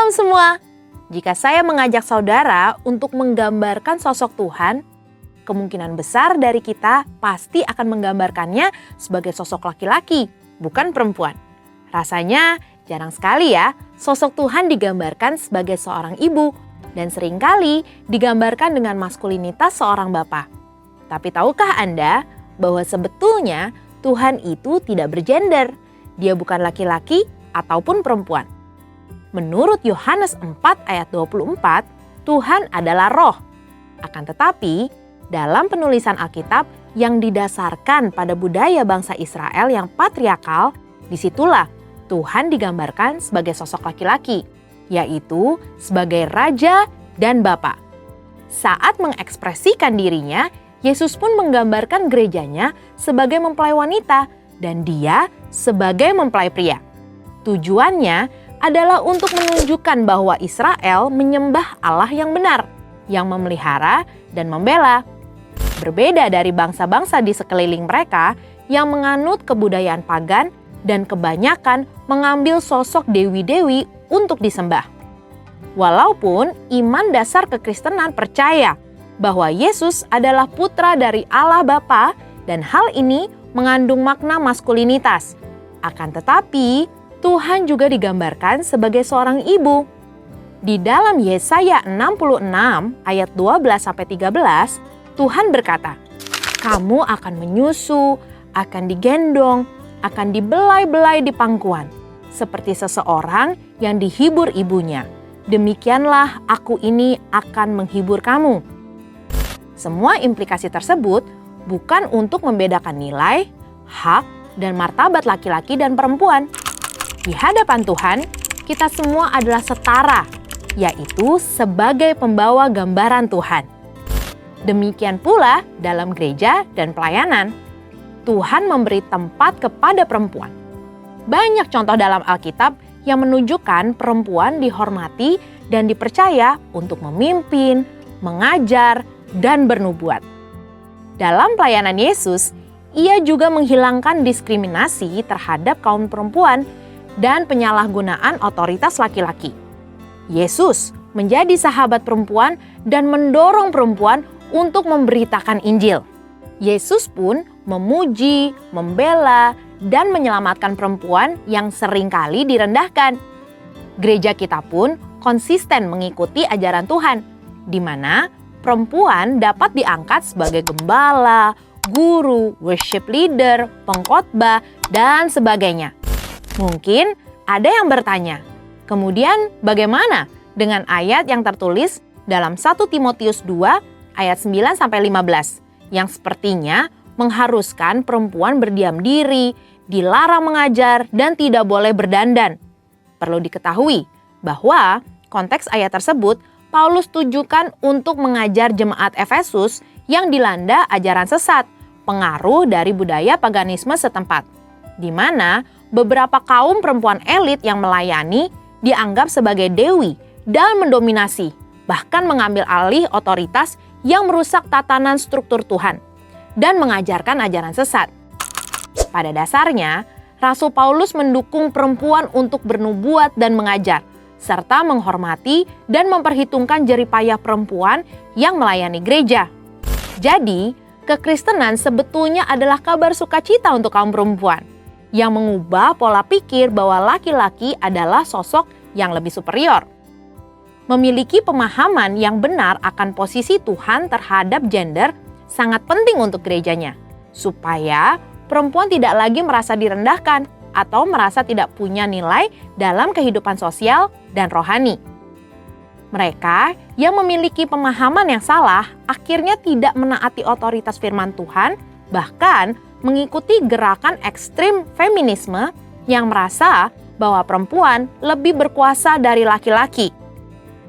Shalom semua. Jika saya mengajak saudara untuk menggambarkan sosok Tuhan, kemungkinan besar dari kita pasti akan menggambarkannya sebagai sosok laki-laki, bukan perempuan. Rasanya jarang sekali ya sosok Tuhan digambarkan sebagai seorang ibu dan seringkali digambarkan dengan maskulinitas seorang bapa. Tapi tahukah Anda bahwa sebetulnya Tuhan itu tidak bergender. Dia bukan laki-laki ataupun perempuan. Menurut Yohanes 4 ayat 24, Tuhan adalah roh. Akan tetapi, dalam penulisan Alkitab yang didasarkan pada budaya bangsa Israel yang patriarkal, disitulah Tuhan digambarkan sebagai sosok laki-laki, yaitu sebagai raja dan bapa. Saat mengekspresikan dirinya, Yesus pun menggambarkan gerejanya sebagai mempelai wanita dan dia sebagai mempelai pria. Tujuannya adalah untuk menunjukkan bahwa Israel menyembah Allah yang benar, yang memelihara dan membela. Berbeda dari bangsa-bangsa di sekeliling mereka yang menganut kebudayaan pagan dan kebanyakan mengambil sosok dewi-dewi untuk disembah. Walaupun iman dasar kekristenan percaya bahwa Yesus adalah putra dari Allah Bapa dan hal ini mengandung makna maskulinitas. Akan tetapi, Tuhan juga digambarkan sebagai seorang ibu. Di dalam Yesaya 66 ayat 12-13, Tuhan berkata, "Kamu akan menyusu, akan digendong, akan dibelai-belai di pangkuan, seperti seseorang yang dihibur ibunya. Demikianlah aku ini akan menghibur kamu." Semua implikasi tersebut bukan untuk membedakan nilai, hak, dan martabat laki-laki dan perempuan. Di hadapan Tuhan, kita semua adalah setara, yaitu sebagai pembawa gambaran Tuhan. Demikian pula dalam gereja dan pelayanan, Tuhan memberi tempat kepada perempuan. Banyak contoh dalam Alkitab yang menunjukkan perempuan dihormati dan dipercaya untuk memimpin, mengajar, dan bernubuat. Dalam pelayanan Yesus, Ia juga menghilangkan diskriminasi terhadap kaum perempuan dan penyalahgunaan otoritas laki-laki. Yesus menjadi sahabat perempuan dan mendorong perempuan untuk memberitakan Injil. Yesus pun memuji, membela, dan menyelamatkan perempuan yang seringkali direndahkan. Gereja kita pun konsisten mengikuti ajaran Tuhan, di mana perempuan dapat diangkat sebagai gembala, guru, worship leader, pengkhotbah, dan sebagainya. Mungkin ada yang bertanya, kemudian bagaimana dengan ayat yang tertulis dalam 1 Timotius 2 ayat 9-15 yang sepertinya mengharuskan perempuan berdiam diri, dilarang mengajar, dan tidak boleh berdandan. Perlu diketahui bahwa konteks ayat tersebut Paulus tujukan untuk mengajar jemaat Efesus yang dilanda ajaran sesat, pengaruh dari budaya paganisme setempat, di mana beberapa kaum perempuan elit yang melayani dianggap sebagai dewi dan mendominasi, bahkan mengambil alih otoritas yang merusak tatanan struktur Tuhan dan mengajarkan ajaran sesat. Pada dasarnya, Rasul Paulus mendukung perempuan untuk bernubuat dan mengajar, serta menghormati dan memperhitungkan jeripayah perempuan yang melayani gereja. Jadi, kekristenan sebetulnya adalah kabar sukacita untuk kaum perempuan, yang mengubah pola pikir bahwa laki-laki adalah sosok yang lebih superior. Memiliki pemahaman yang benar akan posisi Tuhan terhadap gender sangat penting untuk gerejanya, supaya perempuan tidak lagi merasa direndahkan atau merasa tidak punya nilai dalam kehidupan sosial dan rohani. Mereka yang memiliki pemahaman yang salah akhirnya tidak menaati otoritas firman Tuhan, bahkan mengikuti gerakan ekstrim feminisme yang merasa bahwa perempuan lebih berkuasa dari laki-laki.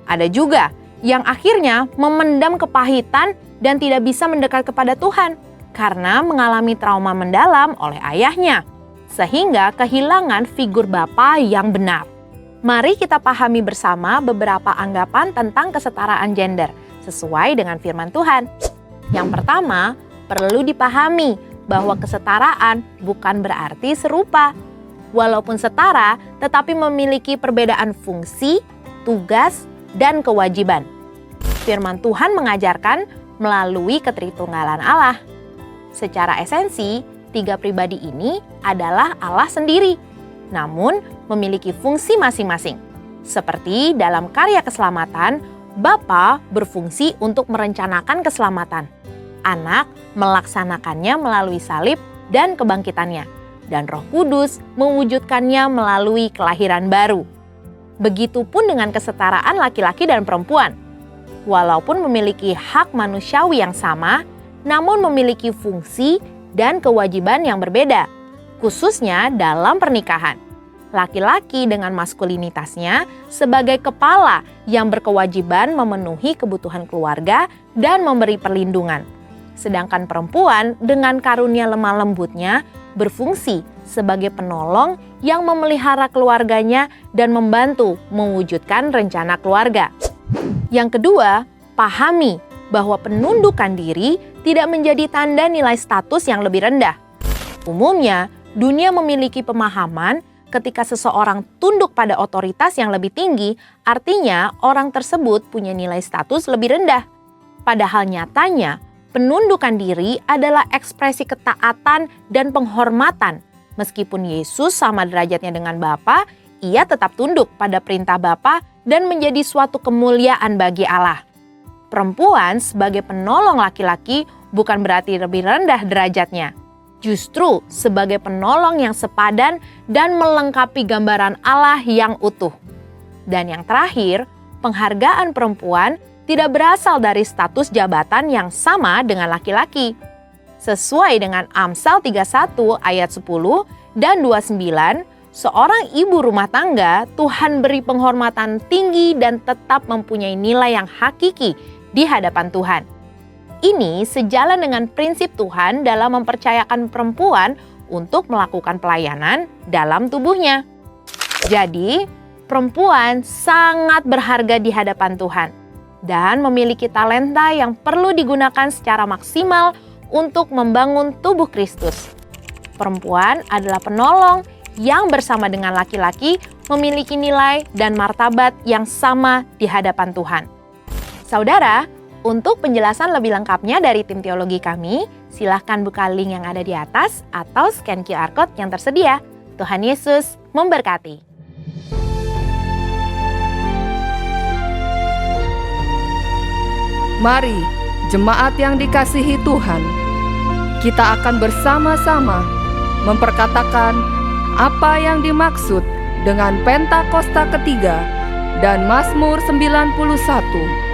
Ada juga yang akhirnya memendam kepahitan dan tidak bisa mendekat kepada Tuhan karena mengalami trauma mendalam oleh ayahnya, sehingga kehilangan figur bapa yang benar. Mari kita pahami bersama beberapa anggapan tentang kesetaraan gender sesuai dengan firman Tuhan. Yang pertama, perlu dipahami bahwa kesetaraan bukan berarti serupa. Walaupun setara, tetapi memiliki perbedaan fungsi, tugas, dan kewajiban. Firman Tuhan mengajarkan melalui ketritunggalan Allah. Secara esensi, tiga pribadi ini adalah Allah sendiri, namun memiliki fungsi masing-masing. Seperti dalam karya keselamatan, Bapa berfungsi untuk merencanakan keselamatan. Anak melaksanakannya melalui salib dan kebangkitannya, dan Roh Kudus mewujudkannya melalui kelahiran baru. Begitupun dengan kesetaraan laki-laki dan perempuan. Walaupun memiliki hak manusiawi yang sama, namun memiliki fungsi dan kewajiban yang berbeda, khususnya dalam pernikahan. Laki-laki dengan maskulinitasnya sebagai kepala yang berkewajiban memenuhi kebutuhan keluarga dan memberi perlindungan. Sedangkan perempuan dengan karunia lemah lembutnya berfungsi sebagai penolong yang memelihara keluarganya dan membantu mewujudkan rencana keluarga. Yang kedua, pahami bahwa penundukan diri tidak menjadi tanda nilai status yang lebih rendah. Umumnya, dunia memiliki pemahaman ketika seseorang tunduk pada otoritas yang lebih tinggi, artinya orang tersebut punya nilai status lebih rendah. Padahal nyatanya, penundukan diri adalah ekspresi ketaatan dan penghormatan. Meskipun Yesus sama derajatnya dengan Bapa, ia tetap tunduk pada perintah Bapa dan menjadi suatu kemuliaan bagi Allah. Perempuan sebagai penolong laki-laki bukan berarti lebih rendah derajatnya. Justru sebagai penolong yang sepadan dan melengkapi gambaran Allah yang utuh. Dan yang terakhir, penghargaan perempuan tidak berasal dari status jabatan yang sama dengan laki-laki. Sesuai dengan Amsal 31 ayat 10 dan 29, seorang ibu rumah tangga Tuhan beri penghormatan tinggi dan tetap mempunyai nilai yang hakiki di hadapan Tuhan. Ini sejalan dengan prinsip Tuhan dalam mempercayakan perempuan untuk melakukan pelayanan dalam tubuhnya. Jadi, perempuan sangat berharga di hadapan Tuhan dan memiliki talenta yang perlu digunakan secara maksimal untuk membangun tubuh Kristus. Perempuan adalah penolong yang bersama dengan laki-laki memiliki nilai dan martabat yang sama di hadapan Tuhan. Saudara, untuk penjelasan lebih lengkapnya dari tim teologi kami, silahkan buka link yang ada di atas atau scan QR Code yang tersedia. Tuhan Yesus memberkati. Mari, jemaat yang dikasihi Tuhan, kita akan bersama-sama memperkatakan apa yang dimaksud dengan Pentakosta ketiga dan Mazmur 91.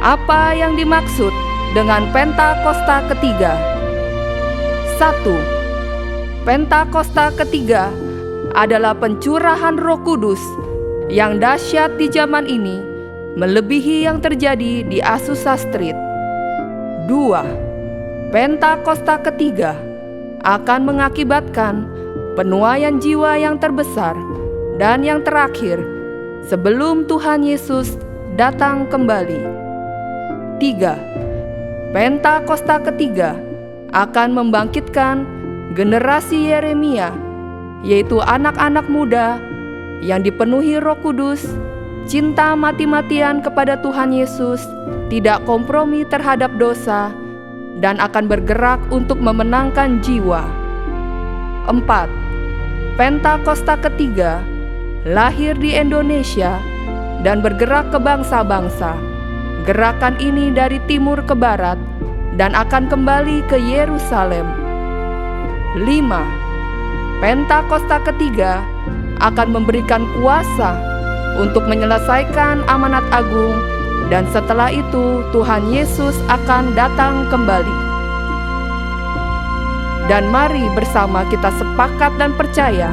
Apa yang dimaksud dengan Pentakosta ketiga? 1. Pentakosta ketiga adalah pencurahan Roh Kudus yang dahsyat di zaman ini, melebihi yang terjadi di Azusa Street. 2. Pentakosta ketiga akan mengakibatkan penuaian jiwa yang terbesar dan yang terakhir sebelum Tuhan Yesus datang kembali. 3. Pentakosta ketiga akan membangkitkan generasi Yeremia, yaitu anak-anak muda yang dipenuhi Roh Kudus, cinta mati-matian kepada Tuhan Yesus, tidak kompromi terhadap dosa, dan akan bergerak untuk memenangkan jiwa. 4. Pentakosta ketiga lahir di Indonesia dan bergerak ke bangsa-bangsa. Gerakan ini dari timur ke barat dan akan kembali ke Yerusalem. 5. Pentakosta ketiga akan memberikan kuasa untuk menyelesaikan amanat agung, dan setelah itu Tuhan Yesus akan datang kembali. Dan mari bersama kita sepakat dan percaya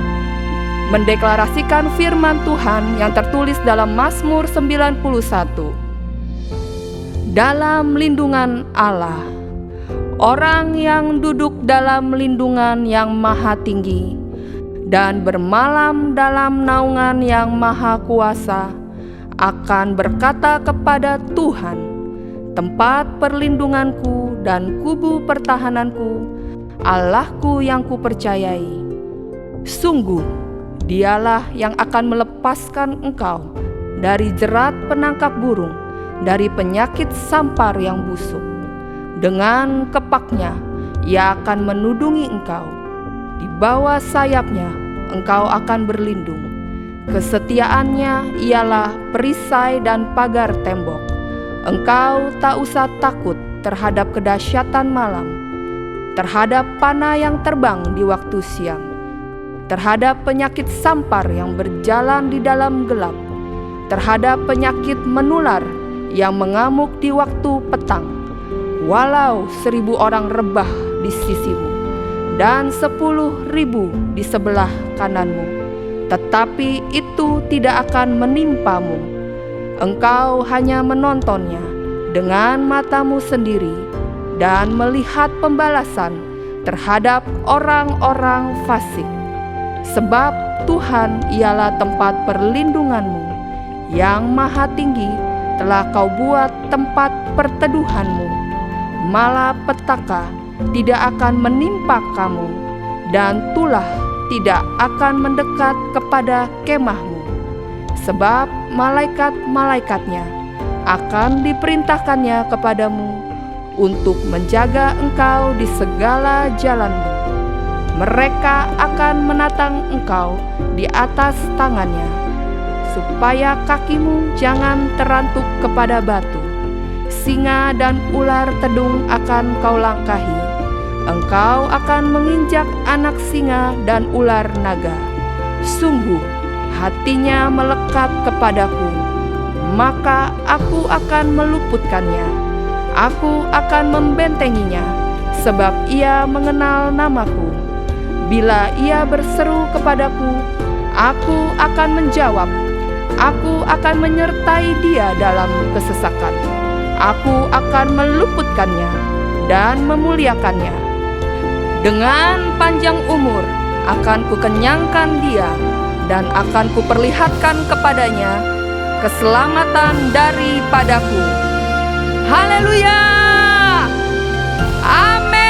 mendeklarasikan firman Tuhan yang tertulis dalam Mazmur 91. Dalam lindungan Allah, orang yang duduk dalam lindungan yang maha tinggi dan bermalam dalam naungan yang maha kuasa akan berkata kepada Tuhan, tempat perlindunganku dan kubu pertahananku, Allahku yang kupercayai. Sungguh, Dialah yang akan melepaskan engkau dari jerat penangkap burung, dari penyakit sampar yang busuk. Dengan kepaknya ia akan menudungi engkau, di bawah sayapnya engkau akan berlindung. Kesetiaannya ialah perisai dan pagar tembok. Engkau tak usah takut terhadap kedahsyatan malam, terhadap panah yang terbang di waktu siang, terhadap penyakit sampar yang berjalan di dalam gelap, terhadap penyakit menular yang mengamuk di waktu petang. Walau 1.000 orang rebah di sisimu dan 10.000 di sebelah kananmu, tetapi itu tidak akan menimpamu. Engkau hanya menontonnya dengan matamu sendiri dan melihat pembalasan terhadap orang-orang fasik. Sebab Tuhan ialah tempat perlindunganmu, yang maha tinggi telah kau buat tempat perteduhanmu. Malapetaka tidak akan menimpa kamu, dan tulah tidak akan mendekat kepada kemahmu. Sebab malaikat-malaikatnya akan diperintahkannya kepadamu untuk menjaga engkau di segala jalanmu. Mereka akan menatang engkau di atas tangannya, supaya kakimu jangan terantuk kepada batu. Singa dan ular tedung akan kau langkahi. Engkau akan menginjak anak singa dan ular naga. Sungguh, hatinya melekat kepadaku, maka aku akan meluputkannya. Aku akan membentenginya, sebab ia mengenal namaku. Bila ia berseru kepadaku, aku akan menjawab. Aku akan menyertai dia dalam kesesakan. Aku akan meluputkannya dan memuliakannya. Dengan panjang umur akan kukenyangkan dia, dan akan kuperlihatkan kepadanya keselamatan daripadaku. Haleluya! Amin.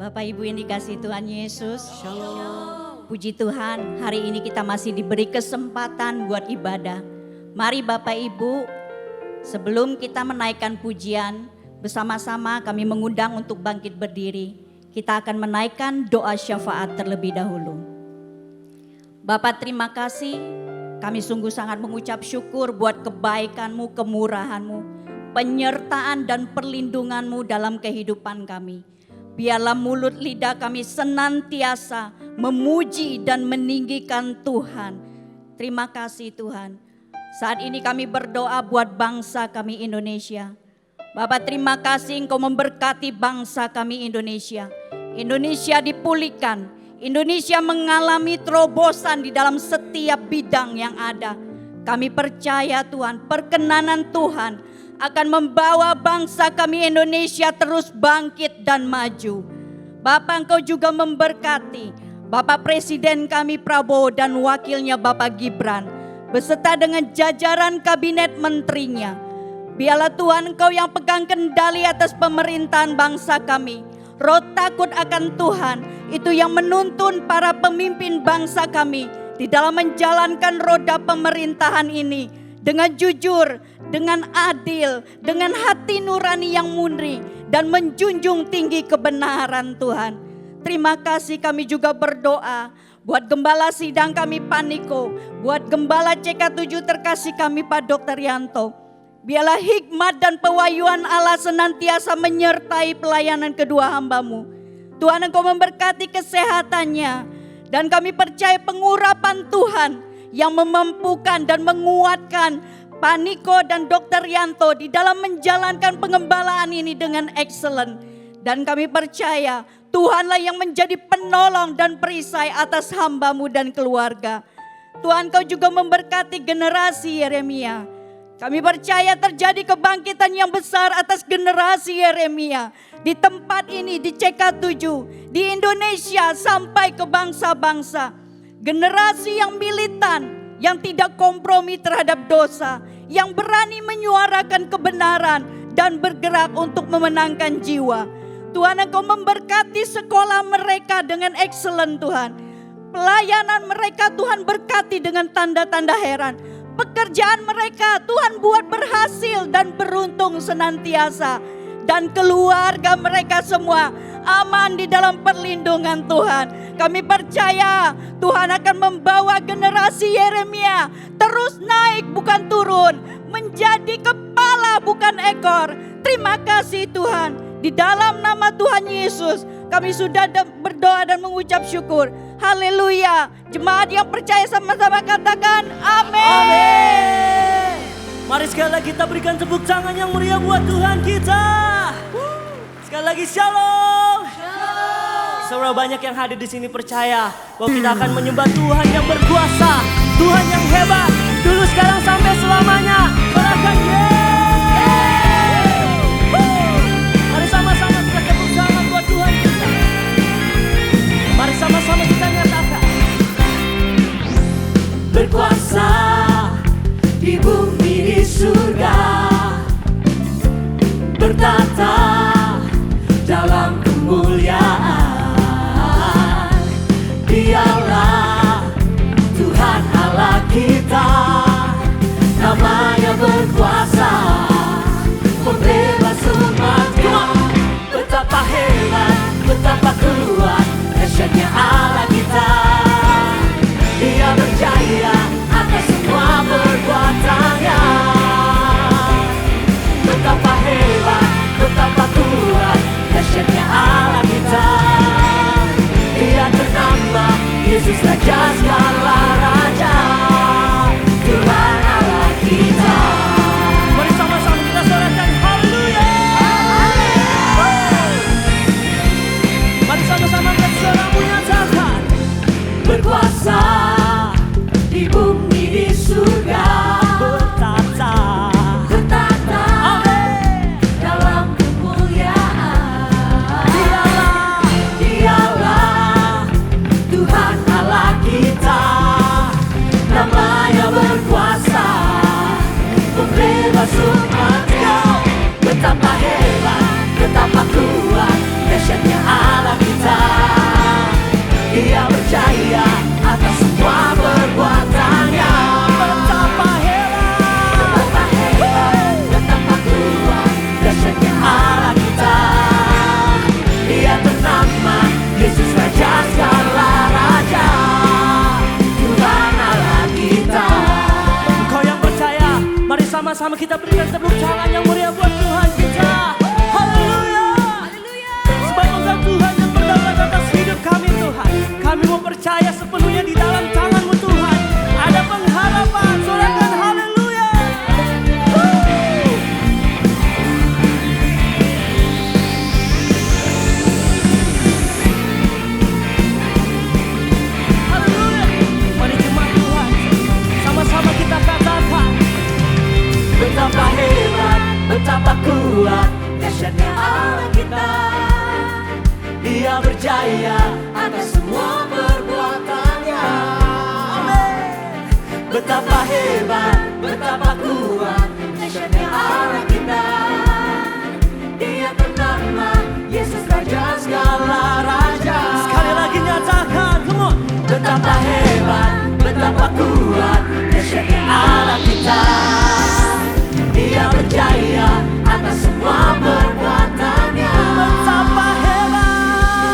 Bapak Ibu yang dikasihi Tuhan Yesus. Puji Tuhan, hari ini kita masih diberi kesempatan buat ibadah. Mari Bapak Ibu, sebelum kita menaikkan pujian, bersama-sama kami mengundang untuk bangkit berdiri. Kita akan menaikkan doa syafaat terlebih dahulu. Bapak, terima kasih. Kami sungguh sangat mengucap syukur buat kebaikan-Mu, kemurahan-Mu, penyertaan dan perlindungan-Mu dalam kehidupan kami. Biarlah mulut lidah kami senantiasa memuji dan meninggikan Tuhan. Terima kasih Tuhan. Saat ini kami berdoa buat bangsa kami Indonesia. Bapak, terima kasih Engkau memberkati bangsa kami Indonesia. Indonesia dipulihkan. Indonesia mengalami terobosan di dalam setiap bidang yang ada. Kami percaya Tuhan, perkenanan Tuhan akan membawa bangsa kami Indonesia terus bangkit dan maju. Bapak, Engkau juga memberkati Bapak Presiden kami Prabowo dan wakilnya Bapak Gibran, beserta dengan jajaran kabinet menterinya. Biarlah Tuhan Engkau yang pegang kendali atas pemerintahan bangsa kami. Roh takut akan Tuhan itu yang menuntun para pemimpin bangsa kami di dalam menjalankan roda pemerintahan ini dengan jujur, dengan adil, dengan hati nurani yang murni dan menjunjung tinggi kebenaran Tuhan. Terima kasih, kami juga berdoa buat gembala sidang kami Pak Niko, buat gembala CK7 terkasih kami Pak Dr. Yanto. Biarlah hikmat dan pewahyuan Allah senantiasa menyertai pelayanan kedua hamba-Mu. Tuhan, Engkau memberkati kesehatannya, dan kami percaya pengurapan Tuhan yang memampukan dan menguatkan Pak Niko dan Dr. Yanto di dalam menjalankan pengembalaan ini dengan excellent. Dan kami percaya Tuhanlah yang menjadi penolong dan perisai atas hamba-Mu dan keluarga. Tuhan, Kau juga memberkati generasi Yeremia. Kami percaya terjadi kebangkitan yang besar atas generasi Yeremia di tempat ini, di CK7, di Indonesia sampai ke bangsa-bangsa. Generasi yang militan, yang tidak kompromi terhadap dosa, yang berani menyuarakan kebenaran dan bergerak untuk memenangkan jiwa. Tuhan, Engkau memberkati sekolah mereka dengan excellent Tuhan. Pelayanan mereka Tuhan berkati dengan tanda-tanda heran. Pekerjaan mereka Tuhan buat berhasil dan beruntung senantiasa. Dan keluarga mereka semua aman di dalam perlindungan Tuhan. Kami percaya Tuhan akan membawa generasi Yeremia terus naik bukan turun, menjadi kepala bukan ekor. Terima kasih Tuhan. Di dalam nama Tuhan Yesus kami sudah berdoa dan mengucap syukur. Haleluya. Jemaat yang percaya sama-sama katakan amin. Amin. Mari sekali lagi kita berikan tepuk tangan yang meriah buat Tuhan kita. Sekali lagi shalom. Saudara, banyak yang hadir di sini percaya bahwa kita akan menyembah Tuhan yang berkuasa, Tuhan yang hebat, dulu sekarang sampai selamanya. Katakan Mari sama-sama kita tepuk tangan buat Tuhan kita. Mari sama-sama kita nyatakan. Berkuasa di bumi di surga, bertata dalam kemuliaan. Dialah Tuhan Allah kita. sama-sama kita berikan tepuk tangan yang meriah buat Tuhan kita. Haleluya. Sebab Engkau Tuhan yang berdaulat atas hidup kami Tuhan. Kami mau percaya sepenuhnya di dalam tangan-Mu Tuhan. Ada pengharapan, sorakan haleluya. Haleluya. Mari jemaat Tuhan, sama-sama kita katakan. Betapa hebat, betapa kuat, dahsyatnya Allah kita. Dia berjaya atas semua perbuatannya. Amin. Betapa hebat, betapa kuat, dahsyatnya Allah kita. Dia bernama Yesus Raja segala raja. Sekali lagi nyatakan, come on. Betapa hebat, betapa kuat, dahsyatnya Allah kita. Dia berjaya atas semua perbuatannya.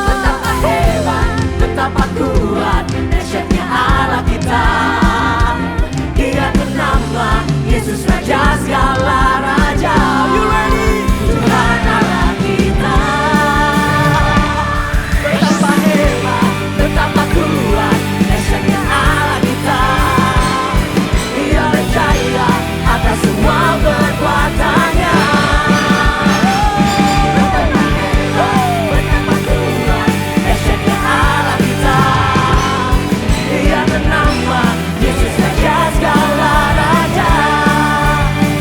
Betapa hebat, betapa kuat, dahsyatnya Allah kita. Dia bernama Yesus Raja segala raja. You ready? Tuhan Allah kita. Betapa hebat, betapa kuat, dahsyatnya Allah kita. Dia berjaya atas semua perbuatannya. Betapa kuat, dahsyatnya Allah kita. Dia bernama Yesus Raja segala raja.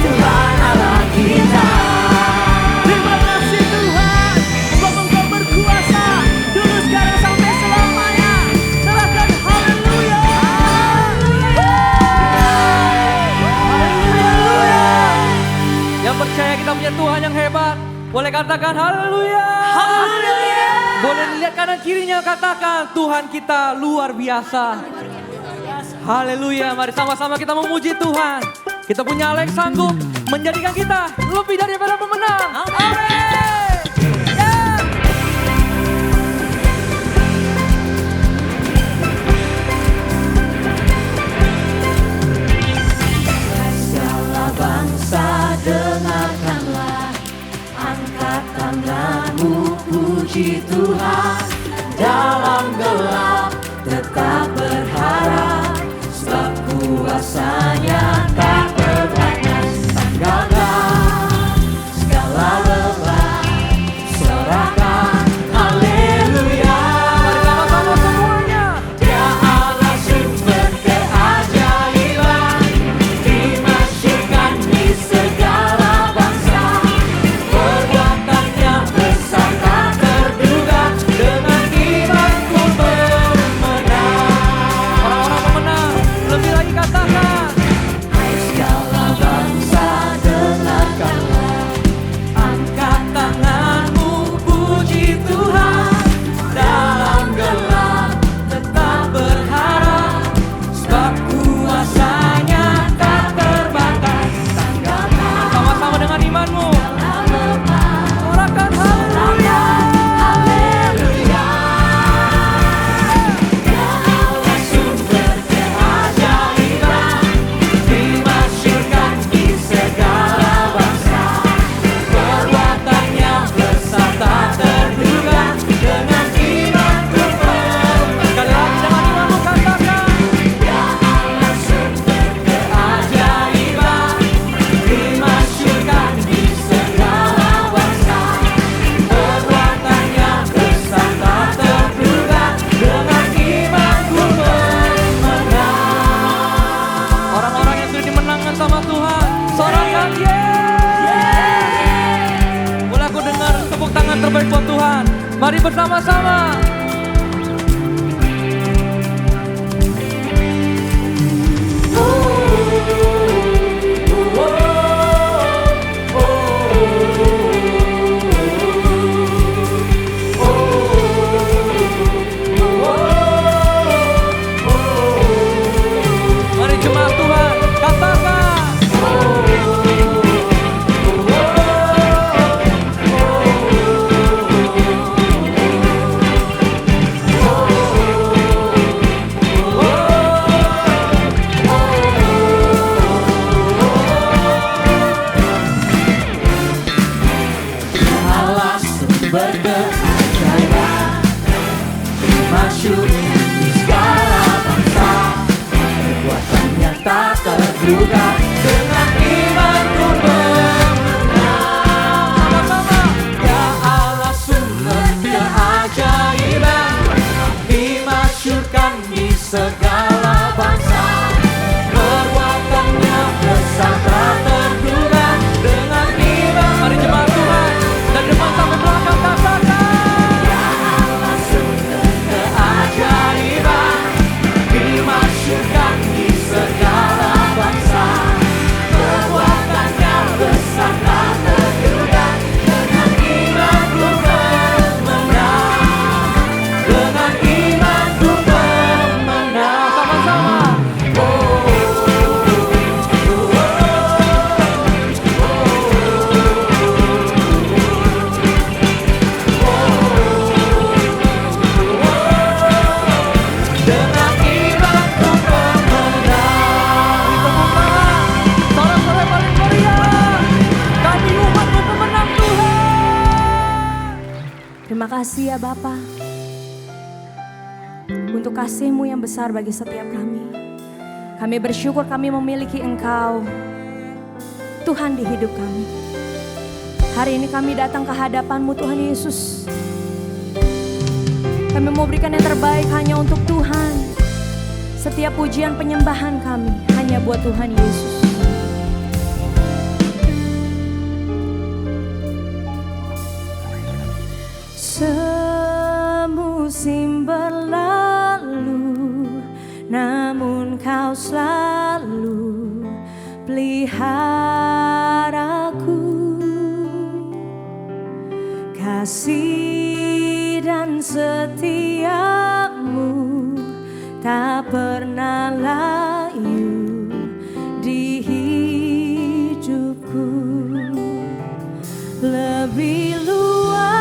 Tuhan Allah kita. Terima kasih Tuhan, sebab Engkau berkuasa dulu, sekarang, sampai selamanya. Serahkan haleluya. Yang percaya kita punya Tuhan yang hebat, boleh katakan haleluya. Haleluya. Boleh dilihat kanan kirinya, katakan Tuhan kita luar biasa. Haleluya, mari sama-sama kita memuji Tuhan. Kita punya Allah yang sanggup menjadikan kita lebih daripada pemenang. Amin. Segala bangsa dengarkanlah, angkat tanganmu puji Tuhan. Dalam gelap tetap berharap, sebab kuasanya tak terbatas. Tanggalkan segala lelah, serahkan haleluya. Sama-sama semuanya. Dia Allah sumber keajaiban, dimasyurkan di segala bangsa. Perbuatannya besar tak terduga, dengan imanku bermenang. Orang-orang pemenang, lebih lagi katakan. Hai segala bangsa dengarkanlah, angkat tanganmu puji Tuhan. Dalam gelap tetap berharap, sebab kuasanya tak terbatas. Tanggalkan Sama-sama dengan imanmu. sorakan haleluya. Haleluya. Ya Allah sumber keajaiban, dimasyurkan di segala bangsa. Perbuatannya besar tak terduga, dengan imanku bermenang. Sekali lagi dengan imanmu katakan. Ya Allah sumber keajaiban, dimasyurkan di segala bangsa. Perbuatannya besar tak terduga, dengan imanku bermenang. Orang-orang yang sudah dimenangkan sama Tuhan, sorakan yeay. Boleh aku dengar tepuk tangan terbaik buat Tuhan. Mari bersama-sama. Mari jemaat Tuhan, katakan. Terima kasih ya Bapa, untuk kasih-Mu yang besar bagi setiap kami. Kami bersyukur kami memiliki Engkau, Tuhan di hidup kami. Hari ini kami datang ke hadapan-Mu Tuhan Yesus. Kami mau berikan yang terbaik hanya untuk Tuhan. Setiap pujian penyembahan kami hanya buat Tuhan Yesus. Semusim berlalu, namun Kau selalu peliharaku. Kasih dan setiamu tak pernah layu di hidupku. Lebih luas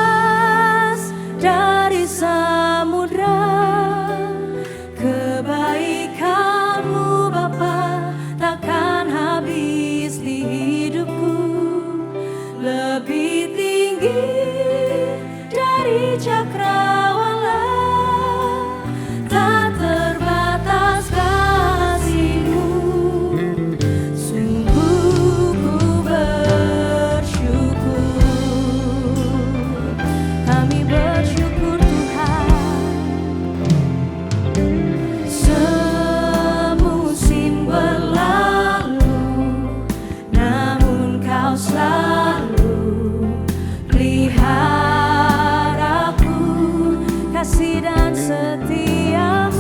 dari samudra, kebaikan-Mu Bapa takkan habis di hidupku. Lebih tinggi dari cakrawala, tak terbatas kasih-Mu. Sungguh ku bersyukur, kami bersyukur Tuhan. Semusim berlalu, namun Kau selalu peliharaku. Kasih dan setiamu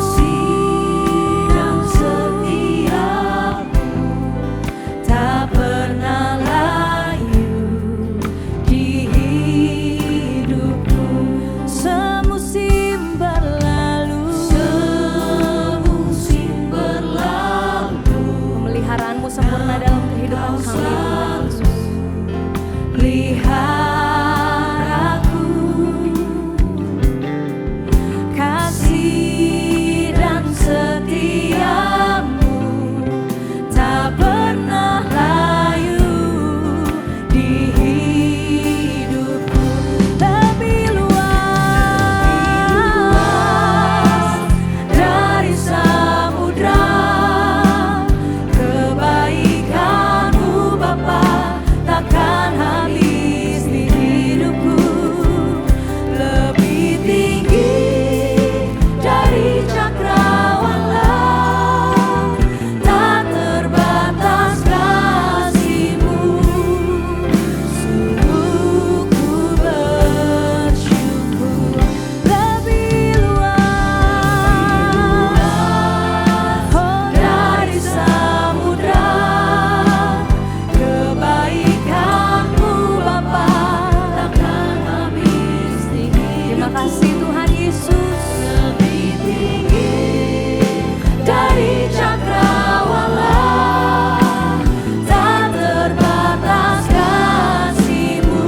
tak pernah layu di hidupku. Semusim berlalu, pemeliharaan-Mu sempurna dalam kehidupan kami Tuhan Yesus. Peliharaku, kasih dan setiamu tak pernah layu di hidupku. Lebih luas dari samudra, kebaikan-Mu Bapa takkan habis di hidupku. Lebih tinggi dari cakrawala, tak terbatas kasih-Mu. Sungguh ku bersyukur. Lebih luas, oh dari samudra, kebaikan-Mu Bapa takkan habis di hidupku. Terima kasih Tuhan Yesus. Lebih tinggi dari cakrawala, tak terbatas kasih-Mu.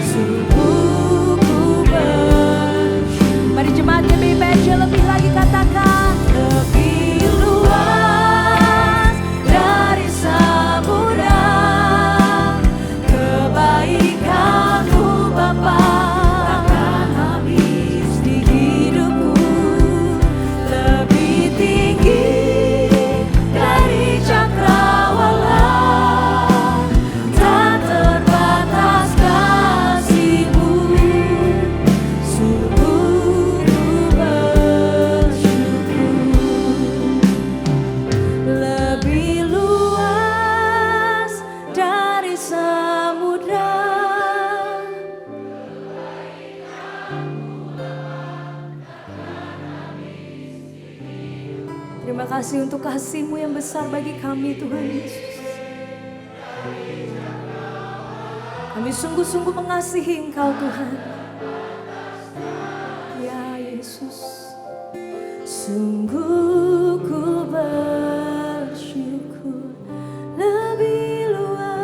Sungguh ku bersyukur. Mari jemaat GBIPSJ lebih lagi katakan, lebih luas dari samudra, kebaikan-Mu Bapa takkan habis di hidupku. Lebih tinggi dari cakrawala, tak terbatas kasih-Mu. Sungguh ku bersyukur. Lebih luas dari samudra, terima kasih untuk kasih-Mu yang besar bagi kami Tuhan Yesus. Kami sungguh-sungguh mengasihi Engkau Tuhan. Ya Yesus, sungguh ku bersyukur. Lebih luas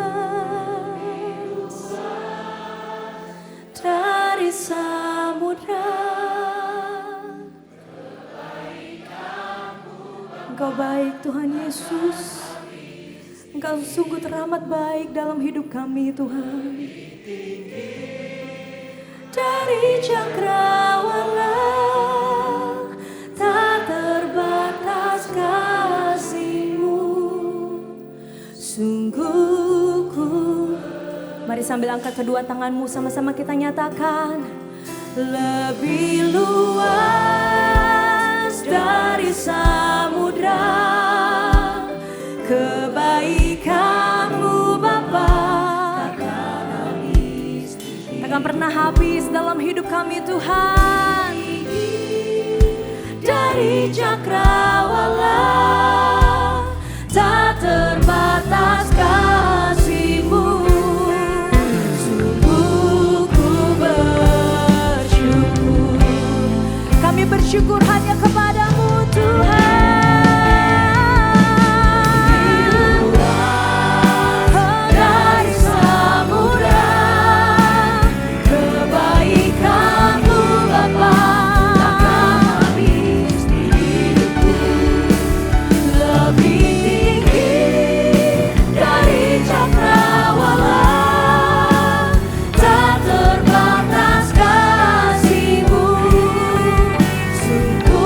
dari samudra, Engkau baik Tuhan Yesus. Engkau sungguh teramat baik dalam hidup kami Tuhan. dari cakrawala, tak terbatas kasih-Mu. Sungguh ku. Mari sambil angkat kedua tanganmu, sama-sama kita nyatakan. Lebih luas dari samudra kebaikan-Mu Bapa, takkan pernah habis dalam hidup kami Tuhan. Dari cakrawala, tak terbatas kasih-Mu. Sungguh ku bersyukur, kami bersyukur hanya kepada-Mu Tuhan. Dari samudra kebaikan-Mu Bapa, takkan habis di hidupku. Lebih tinggi dari cakrawala, tak terbatas kasih-Mu. Sungguh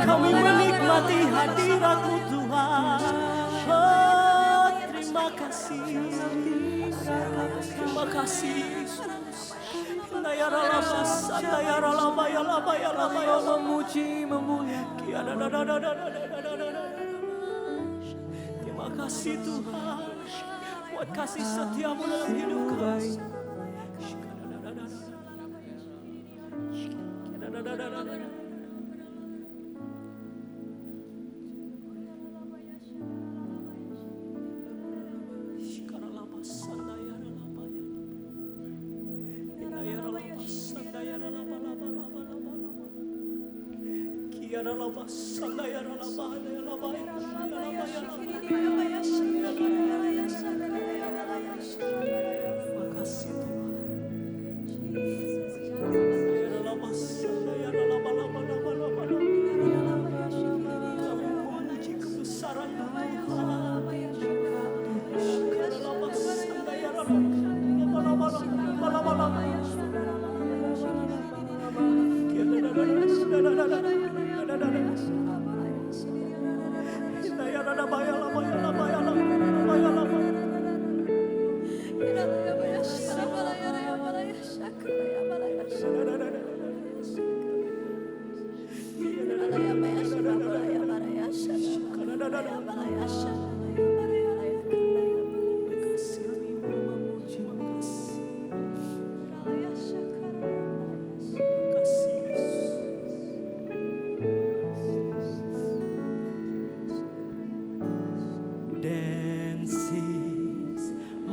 Kami menikmati hadirat-Mu Tuhan. Oh, terima kasih. Terima kasih Yesus. Memuji, memuliakan. Terima kasih Tuhan buat kasih setia-Mu dalam hidup kami.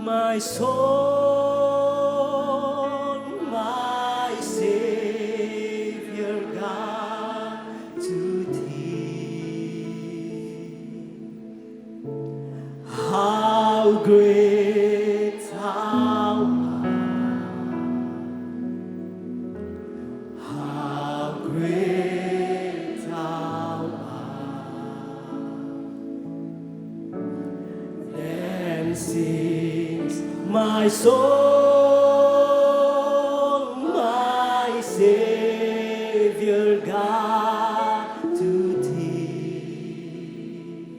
My soul, my Savior God, to Thee. How great Thou art! How great Thou art! Then sings my soul, my Savior God, to Thee.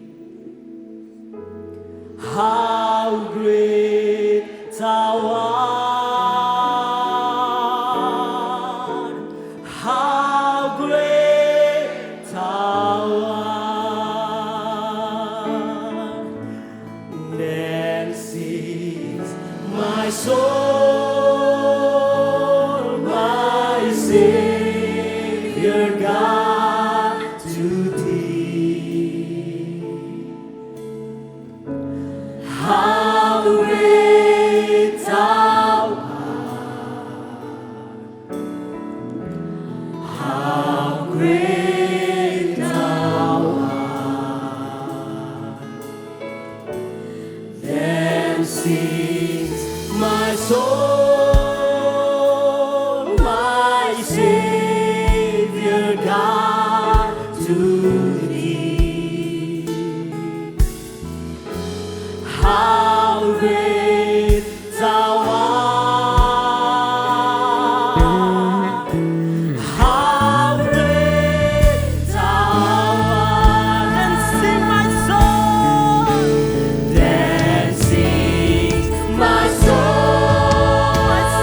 How great Thou art! How great Thou art! Then sings my soul, my Savior God, to Thee. How great Thou art! How great Thou art! Then sings my soul, my Savior God, to Thee. How great Thou art! How great Thou art! And sing my soul, then sings my soul, my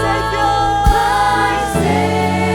Savior,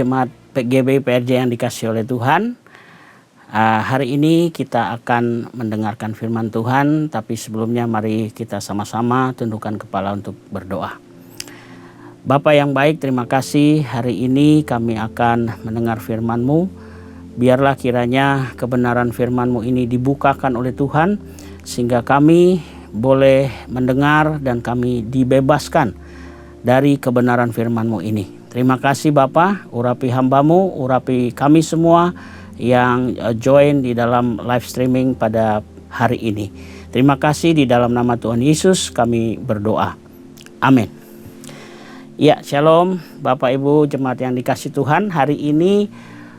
jemaat PGB PRJ yang dikasih oleh Tuhan. Hari ini kita akan mendengarkan firman Tuhan, tapi sebelumnya mari kita sama-sama tundukkan kepala untuk berdoa. Bapa yang baik, terima kasih hari ini kami akan mendengar firman-Mu. Biarlah kiranya kebenaran firman-Mu ini dibukakan oleh Tuhan, sehingga kami boleh mendengar dan kami dibebaskan dari kebenaran firman-Mu ini. Terima kasih Bapa, urapi hamba-Mu, urapi kami semua yang join di dalam live streaming pada hari ini. Terima kasih, di dalam nama Tuhan Yesus kami berdoa. Amin. Ya, shalom Bapak Ibu jemaat yang dikasih Tuhan. Hari ini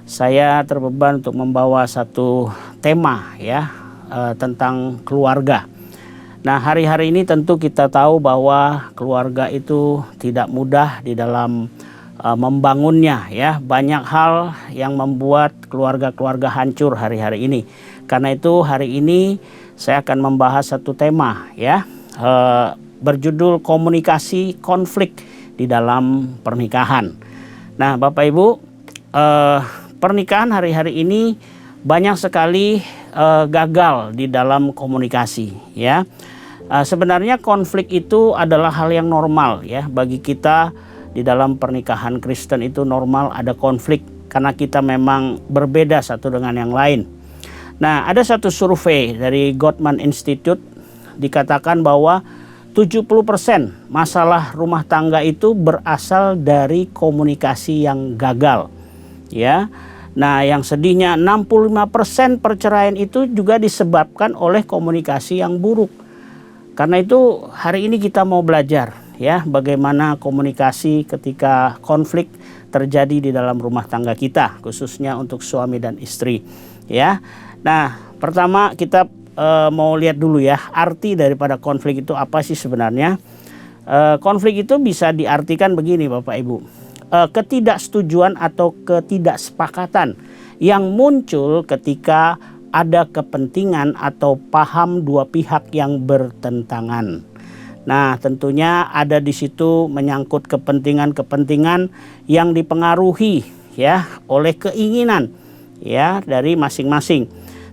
saya terbeban untuk membawa satu tema ya tentang keluarga. Nah, hari-hari ini tentu kita tahu bahwa keluarga itu tidak mudah di dalam membangunnya ya. Banyak hal yang membuat keluarga-keluarga hancur hari-hari ini. Karena itu hari ini saya akan membahas satu tema ya, berjudul komunikasi konflik di dalam pernikahan. Nah, Bapak Ibu, pernikahan hari-hari ini banyak sekali gagal di dalam komunikasi ya. Sebenarnya konflik itu adalah hal yang normal ya bagi kita. Di dalam pernikahan Kristen itu normal ada konflik karena kita memang berbeda satu dengan yang lain. Nah, ada satu survei dari Gottman Institute dikatakan bahwa 70% masalah rumah tangga itu berasal dari komunikasi yang gagal. Ya. Nah, yang sedihnya 65% perceraian itu juga disebabkan oleh komunikasi yang buruk. Karena itu hari ini kita mau belajar ya bagaimana komunikasi ketika konflik terjadi di dalam rumah tangga kita, khususnya untuk suami dan istri ya. Nah, pertama kita mau lihat dulu ya arti daripada konflik itu apa sih sebenarnya. Konflik itu bisa diartikan begini Bapak Ibu, ketidaksetujuan atau ketidaksepakatan yang muncul ketika ada kepentingan atau paham dua pihak yang bertentangan. Nah, tentunya ada di situ menyangkut kepentingan-kepentingan yang dipengaruhi ya oleh keinginan ya dari masing-masing.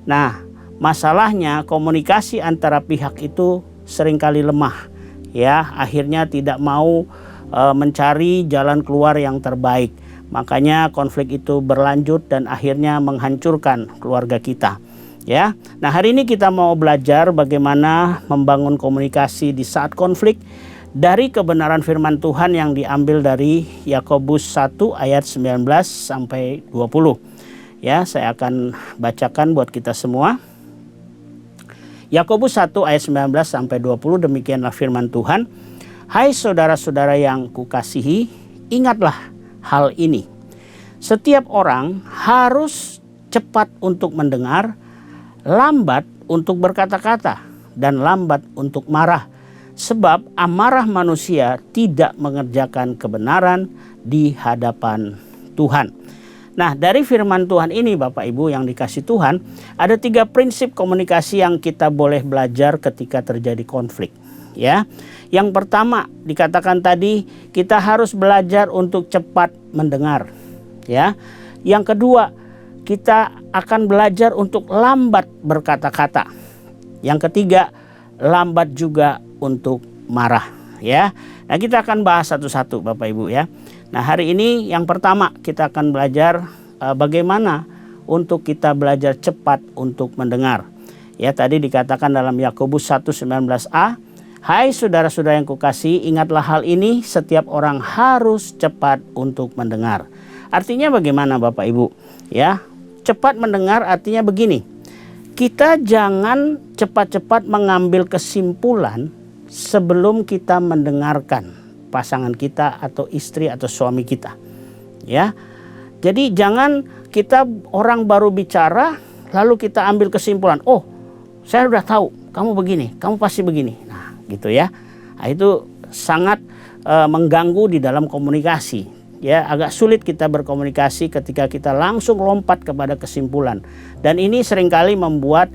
Nah, masalahnya komunikasi antara pihak itu seringkali lemah ya, akhirnya tidak mau mencari jalan keluar yang terbaik. Makanya konflik itu berlanjut dan akhirnya menghancurkan keluarga kita. Ya, nah hari ini kita mau belajar bagaimana membangun komunikasi di saat konflik dari kebenaran firman Tuhan yang diambil dari Yakobus 1 ayat 19 sampai 20. Ya, saya akan bacakan buat kita semua. Yakobus 1 ayat 19 sampai 20, demikianlah firman Tuhan. Hai saudara-saudara yang kukasihi, ingatlah hal ini. Setiap orang harus cepat untuk mendengar, lambat untuk berkata-kata, dan lambat untuk marah. Sebab amarah manusia tidak mengerjakan kebenaran di hadapan Tuhan. Nah, dari firman Tuhan ini Bapak Ibu yang dikasih Tuhan, ada 3 prinsip komunikasi yang kita boleh belajar ketika terjadi konflik. Ya, yang pertama dikatakan tadi kita harus belajar untuk cepat mendengar. Ya, yang kedua kita akan belajar untuk lambat berkata-kata. Yang ketiga, lambat juga untuk marah. Ya, nah kita akan bahas satu-satu Bapak Ibu ya. Nah hari ini yang pertama kita akan belajar bagaimana untuk kita belajar cepat untuk mendengar. Ya, tadi dikatakan dalam Yakobus 1:19a, hai saudara-saudara yang kukasihi, ingatlah hal ini, setiap orang harus cepat untuk mendengar. Artinya bagaimana Bapak Ibu? Ya, cepat mendengar artinya begini, kita jangan cepat-cepat mengambil kesimpulan sebelum kita mendengarkan pasangan kita atau istri atau suami kita. Ya, jadi jangan kita orang baru bicara lalu kita ambil kesimpulan, oh saya sudah tahu kamu begini, kamu pasti begini. Nah gitu ya, nah, itu sangat mengganggu di dalam komunikasi. Ya, agak sulit kita berkomunikasi ketika kita langsung lompat kepada kesimpulan. Dan ini seringkali membuat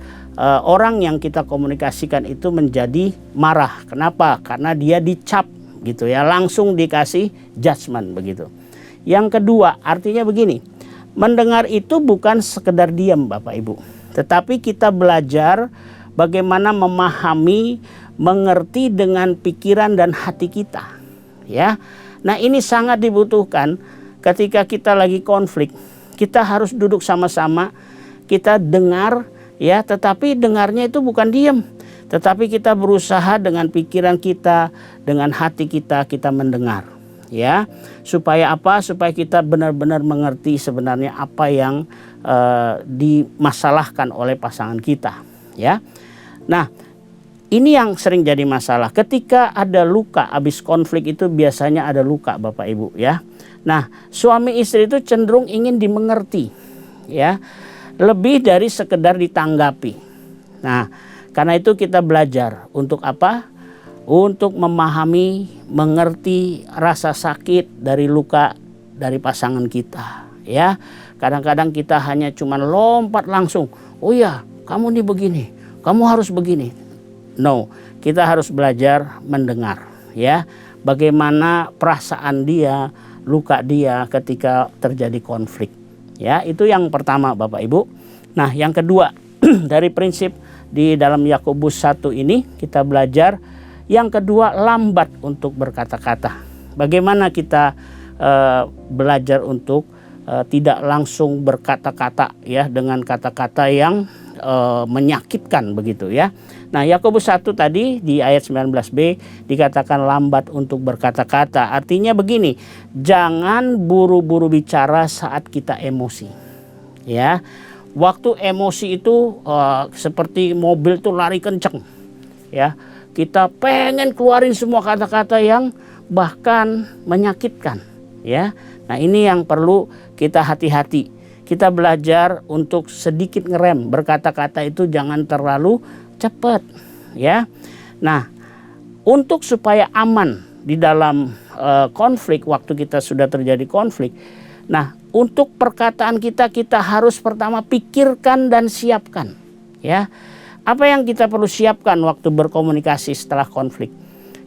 orang yang kita komunikasikan itu menjadi marah. Kenapa? Karena dia dicap gitu ya, langsung dikasih judgement begitu. Yang kedua, artinya begini. Mendengar itu bukan sekedar diam Bapak Ibu, tetapi kita belajar bagaimana memahami, mengerti dengan pikiran dan hati kita. Ya. Nah, ini sangat dibutuhkan ketika kita lagi konflik. Kita harus duduk sama-sama, kita dengar ya, tetapi dengarnya itu bukan diam, tetapi kita berusaha dengan pikiran kita, dengan hati kita mendengar. Ya, supaya apa? Supaya kita benar-benar mengerti sebenarnya apa yang dimasalahkan oleh pasangan kita. Ya, nah ini yang sering jadi masalah. Ketika ada luka, habis konflik itu biasanya ada luka Bapak Ibu ya. Nah, suami istri itu cenderung ingin dimengerti, ya, lebih dari sekedar ditanggapi. Nah, karena itu kita belajar untuk apa? Untuk memahami, mengerti rasa sakit dari luka dari pasangan kita, ya. Kadang-kadang kita hanya cuma lompat langsung, oh ya, kamu nih begini, kamu harus begini. No, kita harus belajar mendengar, ya. Bagaimana perasaan dia, luka dia ketika terjadi konflik. Ya, itu yang pertama Bapak Ibu. Nah, yang kedua, dari prinsip di dalam Yakobus 1 ini kita belajar yang kedua, lambat untuk berkata-kata. Bagaimana kita belajar untuk tidak langsung berkata-kata ya, dengan kata-kata yang menyakitkan begitu ya. Nah, Yakobus 1 tadi di ayat 19b dikatakan lambat untuk berkata-kata. Artinya begini, jangan buru-buru bicara saat kita emosi. Ya. Waktu emosi itu seperti mobil tuh lari kenceng. Ya. Kita pengen keluarin semua kata-kata yang bahkan menyakitkan. Ya. Nah, ini yang perlu kita hati-hati. Kita belajar untuk sedikit ngerem, berkata-kata itu jangan terlalu cepat, ya. Nah, untuk supaya aman di dalam konflik, waktu kita sudah terjadi konflik. Nah, untuk perkataan kita harus pertama pikirkan dan siapkan, ya. Apa yang kita perlu siapkan waktu berkomunikasi setelah konflik?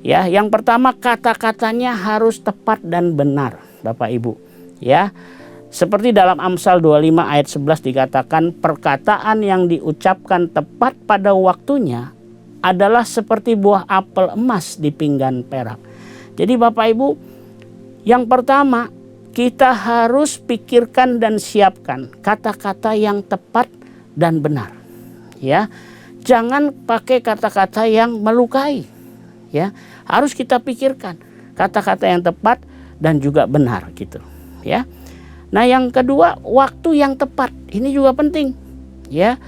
Ya, yang pertama kata-katanya harus tepat dan benar, Bapak Ibu, ya. Seperti dalam Amsal 25 ayat 11 dikatakan, perkataan yang diucapkan tepat pada waktunya adalah seperti buah apel emas di pinggan perak. Jadi Bapak Ibu, yang pertama kita harus pikirkan dan siapkan kata-kata yang tepat dan benar. Ya, jangan pakai kata-kata yang melukai. Ya, harus kita pikirkan kata-kata yang tepat dan juga benar gitu. Ya. Nah, yang kedua, waktu yang tepat. Ini juga penting. Ya.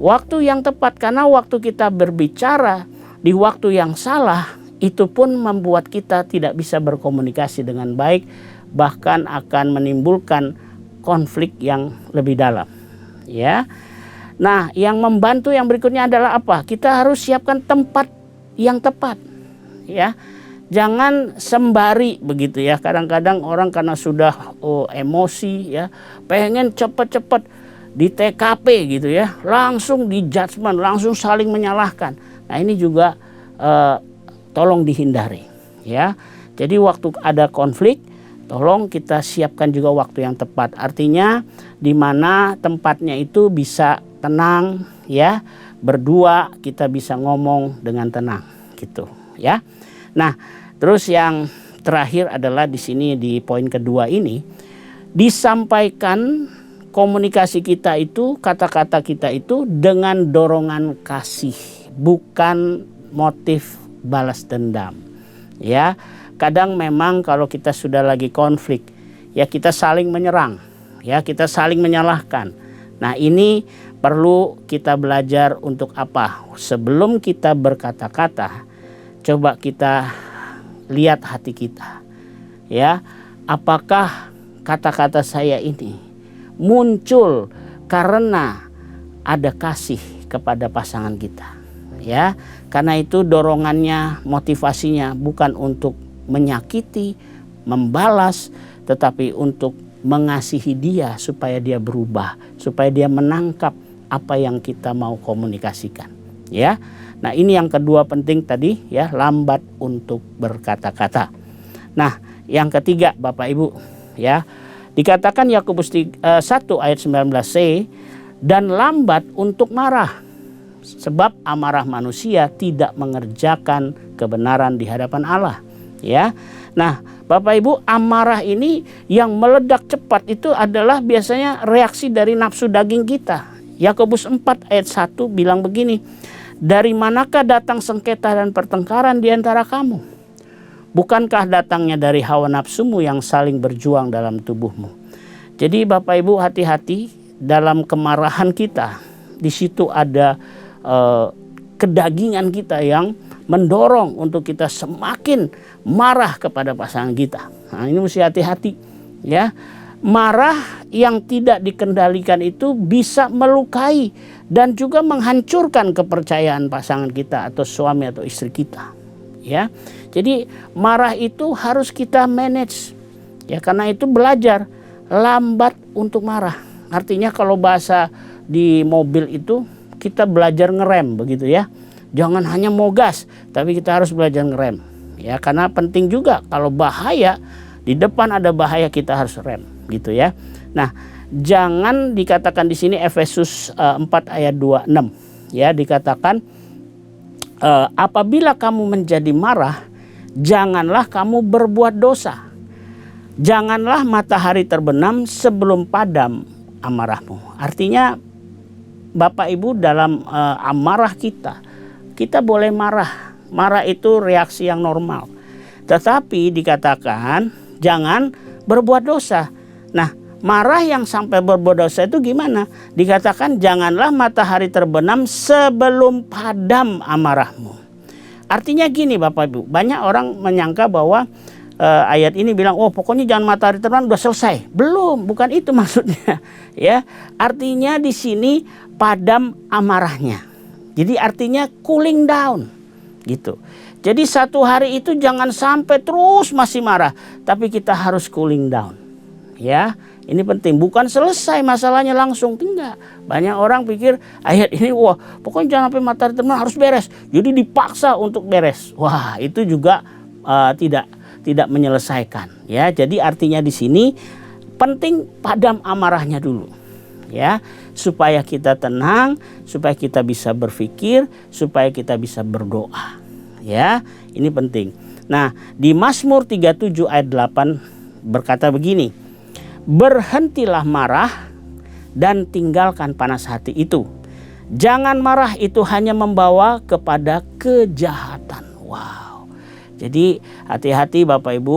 Waktu yang tepat, karena waktu kita berbicara di waktu yang salah, itu pun membuat kita tidak bisa berkomunikasi dengan baik, bahkan akan menimbulkan konflik yang lebih dalam. Ya. Nah, yang membantu yang berikutnya adalah apa? Kita harus siapkan tempat yang tepat. Ya. Jangan sembari begitu ya. Kadang-kadang orang karena sudah emosi ya, pengen cepet-cepet di TKP gitu ya, langsung di judgment, langsung saling menyalahkan. Nah, ini juga tolong dihindari ya. Jadi waktu ada konflik, tolong kita siapkan juga waktu yang tepat. Artinya di mana tempatnya itu bisa tenang ya, berdua kita bisa ngomong dengan tenang gitu ya. Nah, terus yang terakhir adalah di sini di poin kedua ini, disampaikan komunikasi kita itu, kata-kata kita itu dengan dorongan kasih, bukan motif balas dendam. Ya, kadang memang kalau kita sudah lagi konflik, ya kita saling menyerang, ya kita saling menyalahkan. Nah, ini perlu kita belajar untuk apa? Sebelum kita berkata-kata, coba kita lihat hati kita, ya, apakah kata-kata saya ini muncul karena ada kasih kepada pasangan kita, ya. Karena itu dorongannya, motivasinya bukan untuk menyakiti, membalas, tetapi untuk mengasihi dia supaya dia berubah, supaya dia menangkap apa yang kita mau komunikasikan, ya. Nah, ini yang kedua penting tadi ya, lambat untuk berkata-kata. Nah, yang ketiga Bapak Ibu ya. Dikatakan Yakobus 1 ayat 19c, dan lambat untuk marah, sebab amarah manusia tidak mengerjakan kebenaran di hadapan Allah, ya. Nah, Bapak Ibu, amarah ini yang meledak cepat itu adalah biasanya reaksi dari nafsu daging kita. Yakobus 4 ayat 1 bilang begini, dari manakah datang sengketa dan pertengkaran di antara kamu? Bukankah datangnya dari hawa nafsumu yang saling berjuang dalam tubuhmu? Jadi Bapak Ibu, hati-hati dalam kemarahan kita. Di situ ada kedagingan kita yang mendorong untuk kita semakin marah kepada pasangan kita. Nah, ini mesti hati-hati, ya. Marah yang tidak dikendalikan itu bisa melukai dan juga menghancurkan kepercayaan pasangan kita atau suami atau istri kita, ya. Jadi marah itu harus kita manage, ya. Karena itu belajar lambat untuk marah. Artinya kalau bahasa di mobil itu kita belajar ngerem, begitu ya. Jangan hanya mau gas, tapi kita harus belajar ngerem, ya. Karena penting juga kalau bahaya di depan ada bahaya, kita harus rem, gitu ya. Nah, jangan dikatakan di sini Efesus 4 ayat 26, ya, dikatakan apabila kamu menjadi marah, janganlah kamu berbuat dosa. Janganlah matahari terbenam sebelum padam amarahmu. Artinya Bapak Ibu, dalam amarah kita boleh marah. Marah itu reaksi yang normal. Tetapi dikatakan jangan berbuat dosa. Nah, marah yang sampai berbuat dosa itu gimana? Dikatakan janganlah matahari terbenam sebelum padam amarahmu. Artinya gini Bapak Ibu, banyak orang menyangka bahwa ayat ini bilang, oh pokoknya jangan matahari terbenam udah selesai. Belum, bukan itu maksudnya, ya. Artinya di sini padam amarahnya. Jadi artinya cooling down, gitu. Jadi satu hari itu jangan sampai terus masih marah, tapi kita harus cooling down, ya. Ini penting, bukan selesai masalahnya langsung, tidak. Banyak orang pikir ayat ini, wah pokoknya jangan sampai matahari terbenam harus beres. Jadi dipaksa untuk beres. Wah, itu juga tidak menyelesaikan, ya. Jadi artinya di sini penting padam amarahnya dulu, ya, supaya kita tenang, supaya kita bisa berpikir, supaya kita bisa berdoa, ya. Ini penting. Nah, di Mazmur 37 ayat 8 berkata begini, berhentilah marah dan tinggalkan panas hati itu. Jangan marah, itu hanya membawa kepada kejahatan. Wow. Jadi hati-hati Bapak Ibu,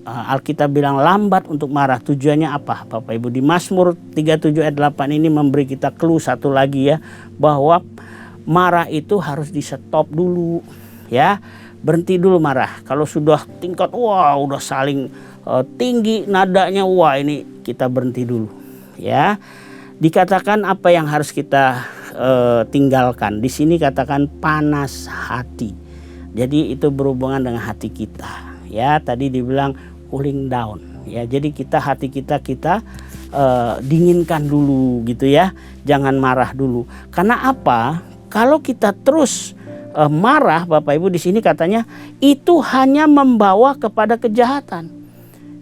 Alkitab bilang lambat untuk marah. Tujuannya apa Bapak Ibu? Di Mazmur 37 ayat 8 ini memberi kita clue satu lagi, ya, bahwa marah itu harus di stop dulu, ya. Berhenti dulu marah. Kalau sudah tingkat udah saling tinggi nadanya, ini kita berhenti dulu, ya. Dikatakan apa yang harus kita tinggalkan. Di sini katakan panas hati. Jadi itu berhubungan dengan hati kita, ya. Tadi dibilang cooling down, ya. Jadi hati kita dinginkan dulu, gitu ya. Jangan marah dulu. Karena apa? Kalau kita terus marah, Bapak Ibu, di sini katanya itu hanya membawa kepada kejahatan.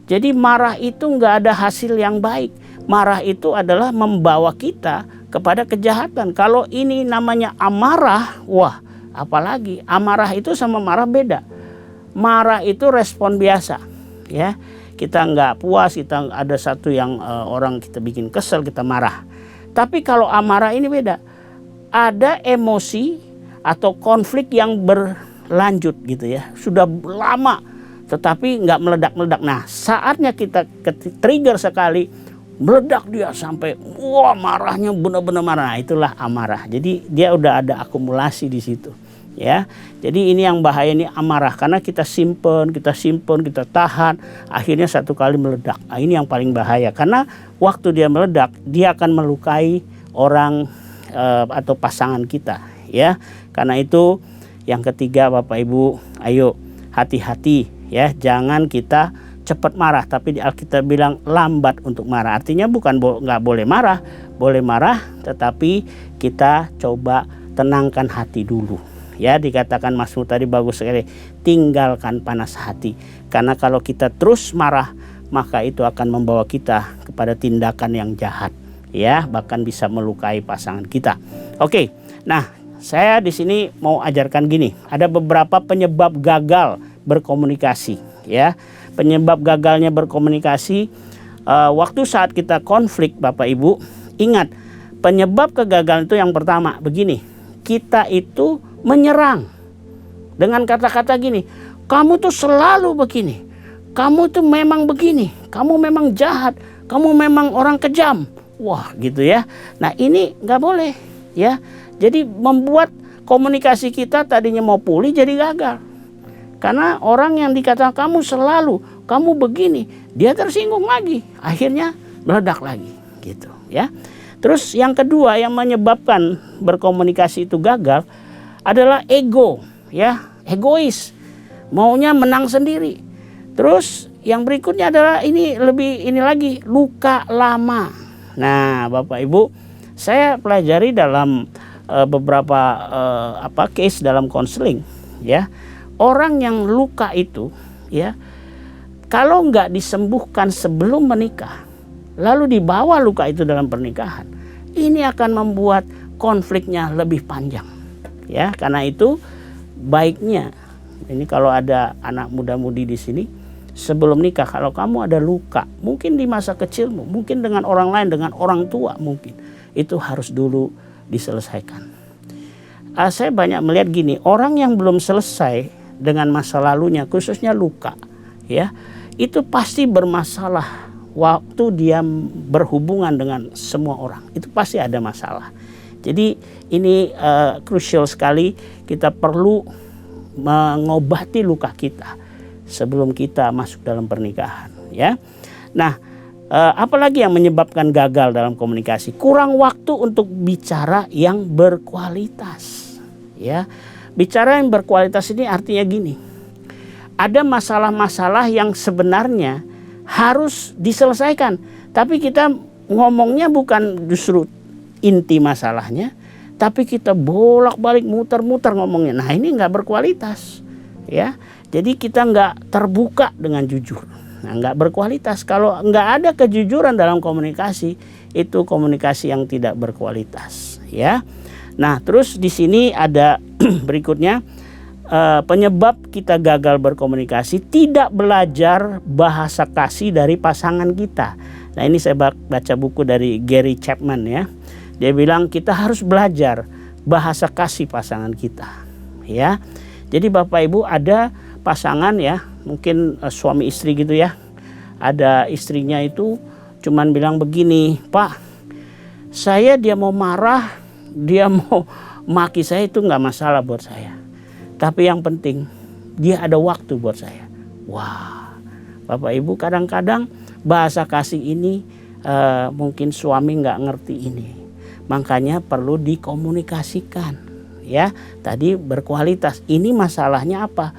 Jadi marah itu nggak ada hasil yang baik. Marah itu adalah membawa kita kepada kejahatan. Kalau ini namanya amarah, wah, apalagi amarah itu sama marah beda. Marah itu respon biasa, ya. Kita nggak puas, kita ada satu yang orang kita bikin kesel, kita marah. Tapi kalau amarah ini beda. Ada emosi atau konflik yang berlanjut, gitu ya. Sudah lama tetapi nggak meledak-meledak. Nah, saatnya kita trigger sekali, meledak dia sampai marahnya benar-benar marah. Nah, itulah amarah. Jadi dia udah ada akumulasi di situ, ya. Jadi ini yang bahaya, ini amarah, karena kita simpen, kita tahan, akhirnya satu kali meledak. Nah, ini yang paling bahaya, karena waktu dia meledak dia akan melukai orang atau pasangan kita, ya. Karena itu yang ketiga Bapak Ibu, ayo hati-hati, ya. Jangan kita cepat marah, tapi di Alkitab bilang lambat untuk marah. Artinya bukan nggak boleh marah, boleh marah, tetapi kita coba tenangkan hati dulu, ya. Dikatakan Mazmur tadi bagus sekali, tinggalkan panas hati. Karena kalau kita terus marah, maka itu akan membawa kita kepada tindakan yang jahat, ya, bahkan bisa melukai pasangan kita. Oke, nah saya di sini mau ajarkan gini, ada beberapa penyebab gagal berkomunikasi, ya. Penyebab gagalnya berkomunikasi waktu saat kita konflik, Bapak Ibu, ingat penyebab kegagalan itu yang pertama begini, kita itu menyerang dengan kata-kata gini, kamu tuh selalu begini, kamu tuh memang begini, kamu memang jahat, kamu memang orang kejam, wah gitu ya. Nah ini nggak boleh, ya. Jadi membuat komunikasi kita tadinya mau pulih jadi gagal. Karena orang yang dikatakan kamu selalu, kamu begini, dia tersinggung lagi, akhirnya meledak lagi, gitu ya. Terus yang kedua yang menyebabkan berkomunikasi itu gagal adalah ego, ya, egois, maunya menang sendiri. Terus yang berikutnya adalah ini lagi luka lama. Nah, Bapak Ibu, saya pelajari dalam beberapa case dalam konseling, ya. Orang yang luka itu, ya, kalau nggak disembuhkan sebelum menikah, lalu dibawa luka itu dalam pernikahan, ini akan membuat konfliknya lebih panjang, ya. Karena itu baiknya, ini kalau ada anak muda-mudi di sini, sebelum nikah kalau kamu ada luka, mungkin di masa kecilmu, mungkin dengan orang lain, dengan orang tua mungkin, itu harus dulu diselesaikan. Saya banyak melihat gini, orang yang belum selesai dengan masa lalunya, khususnya luka, ya, itu pasti bermasalah waktu dia berhubungan dengan semua orang, itu pasti ada masalah. Jadi ini krusial sekali, kita perlu mengobati luka kita sebelum kita masuk dalam pernikahan, ya. Nah, apalagi yang menyebabkan gagal dalam komunikasi? Kurang waktu untuk bicara yang berkualitas, ya. Bicara yang berkualitas ini artinya gini, ada masalah-masalah yang sebenarnya harus diselesaikan, tapi kita ngomongnya bukan justru inti masalahnya, tapi kita bolak-balik muter-muter ngomongnya. Nah ini nggak berkualitas, ya. Jadi kita nggak terbuka dengan jujur. Nah nggak berkualitas. Kalau nggak ada kejujuran dalam komunikasi, itu komunikasi yang tidak berkualitas, ya. Nah terus di sini ada berikutnya, penyebab kita gagal berkomunikasi, tidak belajar bahasa kasih dari pasangan kita. Nah ini saya baca buku dari Gary Chapman, ya. Dia bilang kita harus belajar bahasa kasih pasangan kita, ya. Jadi Bapak Ibu ada pasangan, ya, mungkin suami istri gitu, ya. Ada istrinya itu cuman bilang begini, Pak, dia mau marah, dia mau maki saya itu nggak masalah buat saya. Tapi yang penting dia ada waktu buat saya. Wah, Bapak Ibu kadang-kadang bahasa kasih ini mungkin suami nggak ngerti ini. Makanya perlu dikomunikasikan, ya. Tadi berkualitas. Ini masalahnya apa?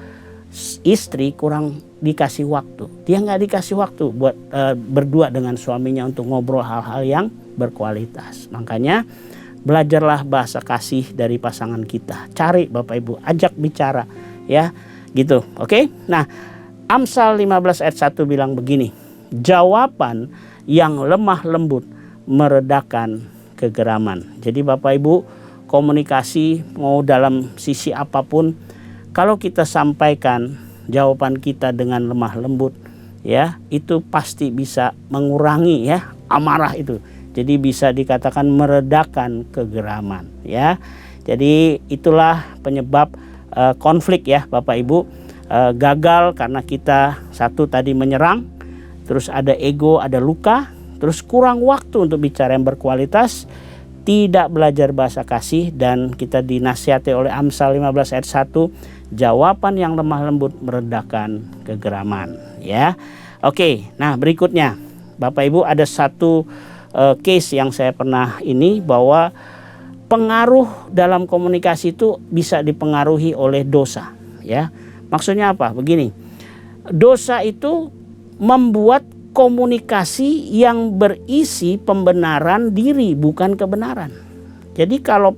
Istri kurang dikasih waktu. Dia nggak dikasih waktu buat berdua dengan suaminya untuk ngobrol hal-hal yang berkualitas. Makanya belajarlah bahasa kasih dari pasangan kita. Cari Bapak Ibu, ajak bicara, ya, gitu. Oke? Nah, Amsal 15 ayat 1 bilang begini, jawaban yang lemah lembut meredakan kegeraman. Jadi Bapak Ibu, komunikasi mau dalam sisi apapun, kalau kita sampaikan jawaban kita dengan lemah lembut, ya, itu pasti bisa mengurangi, ya, amarah itu. Jadi bisa dikatakan meredakan kegeraman, ya. Jadi itulah penyebab konflik, ya Bapak Ibu. Gagal karena kita satu tadi menyerang, terus ada ego, ada luka, terus kurang waktu untuk bicara yang berkualitas, tidak belajar bahasa kasih, dan kita dinasihati oleh Amsal 15 ayat 1, jawaban yang lemah lembut meredakan kegeraman, ya. Oke, nah berikutnya Bapak Ibu ada satu case yang saya pernah ini, bahwa pengaruh dalam komunikasi itu bisa dipengaruhi oleh dosa, ya. Maksudnya apa? Begini, dosa itu membuat komunikasi yang berisi pembenaran diri, bukan kebenaran. Jadi kalau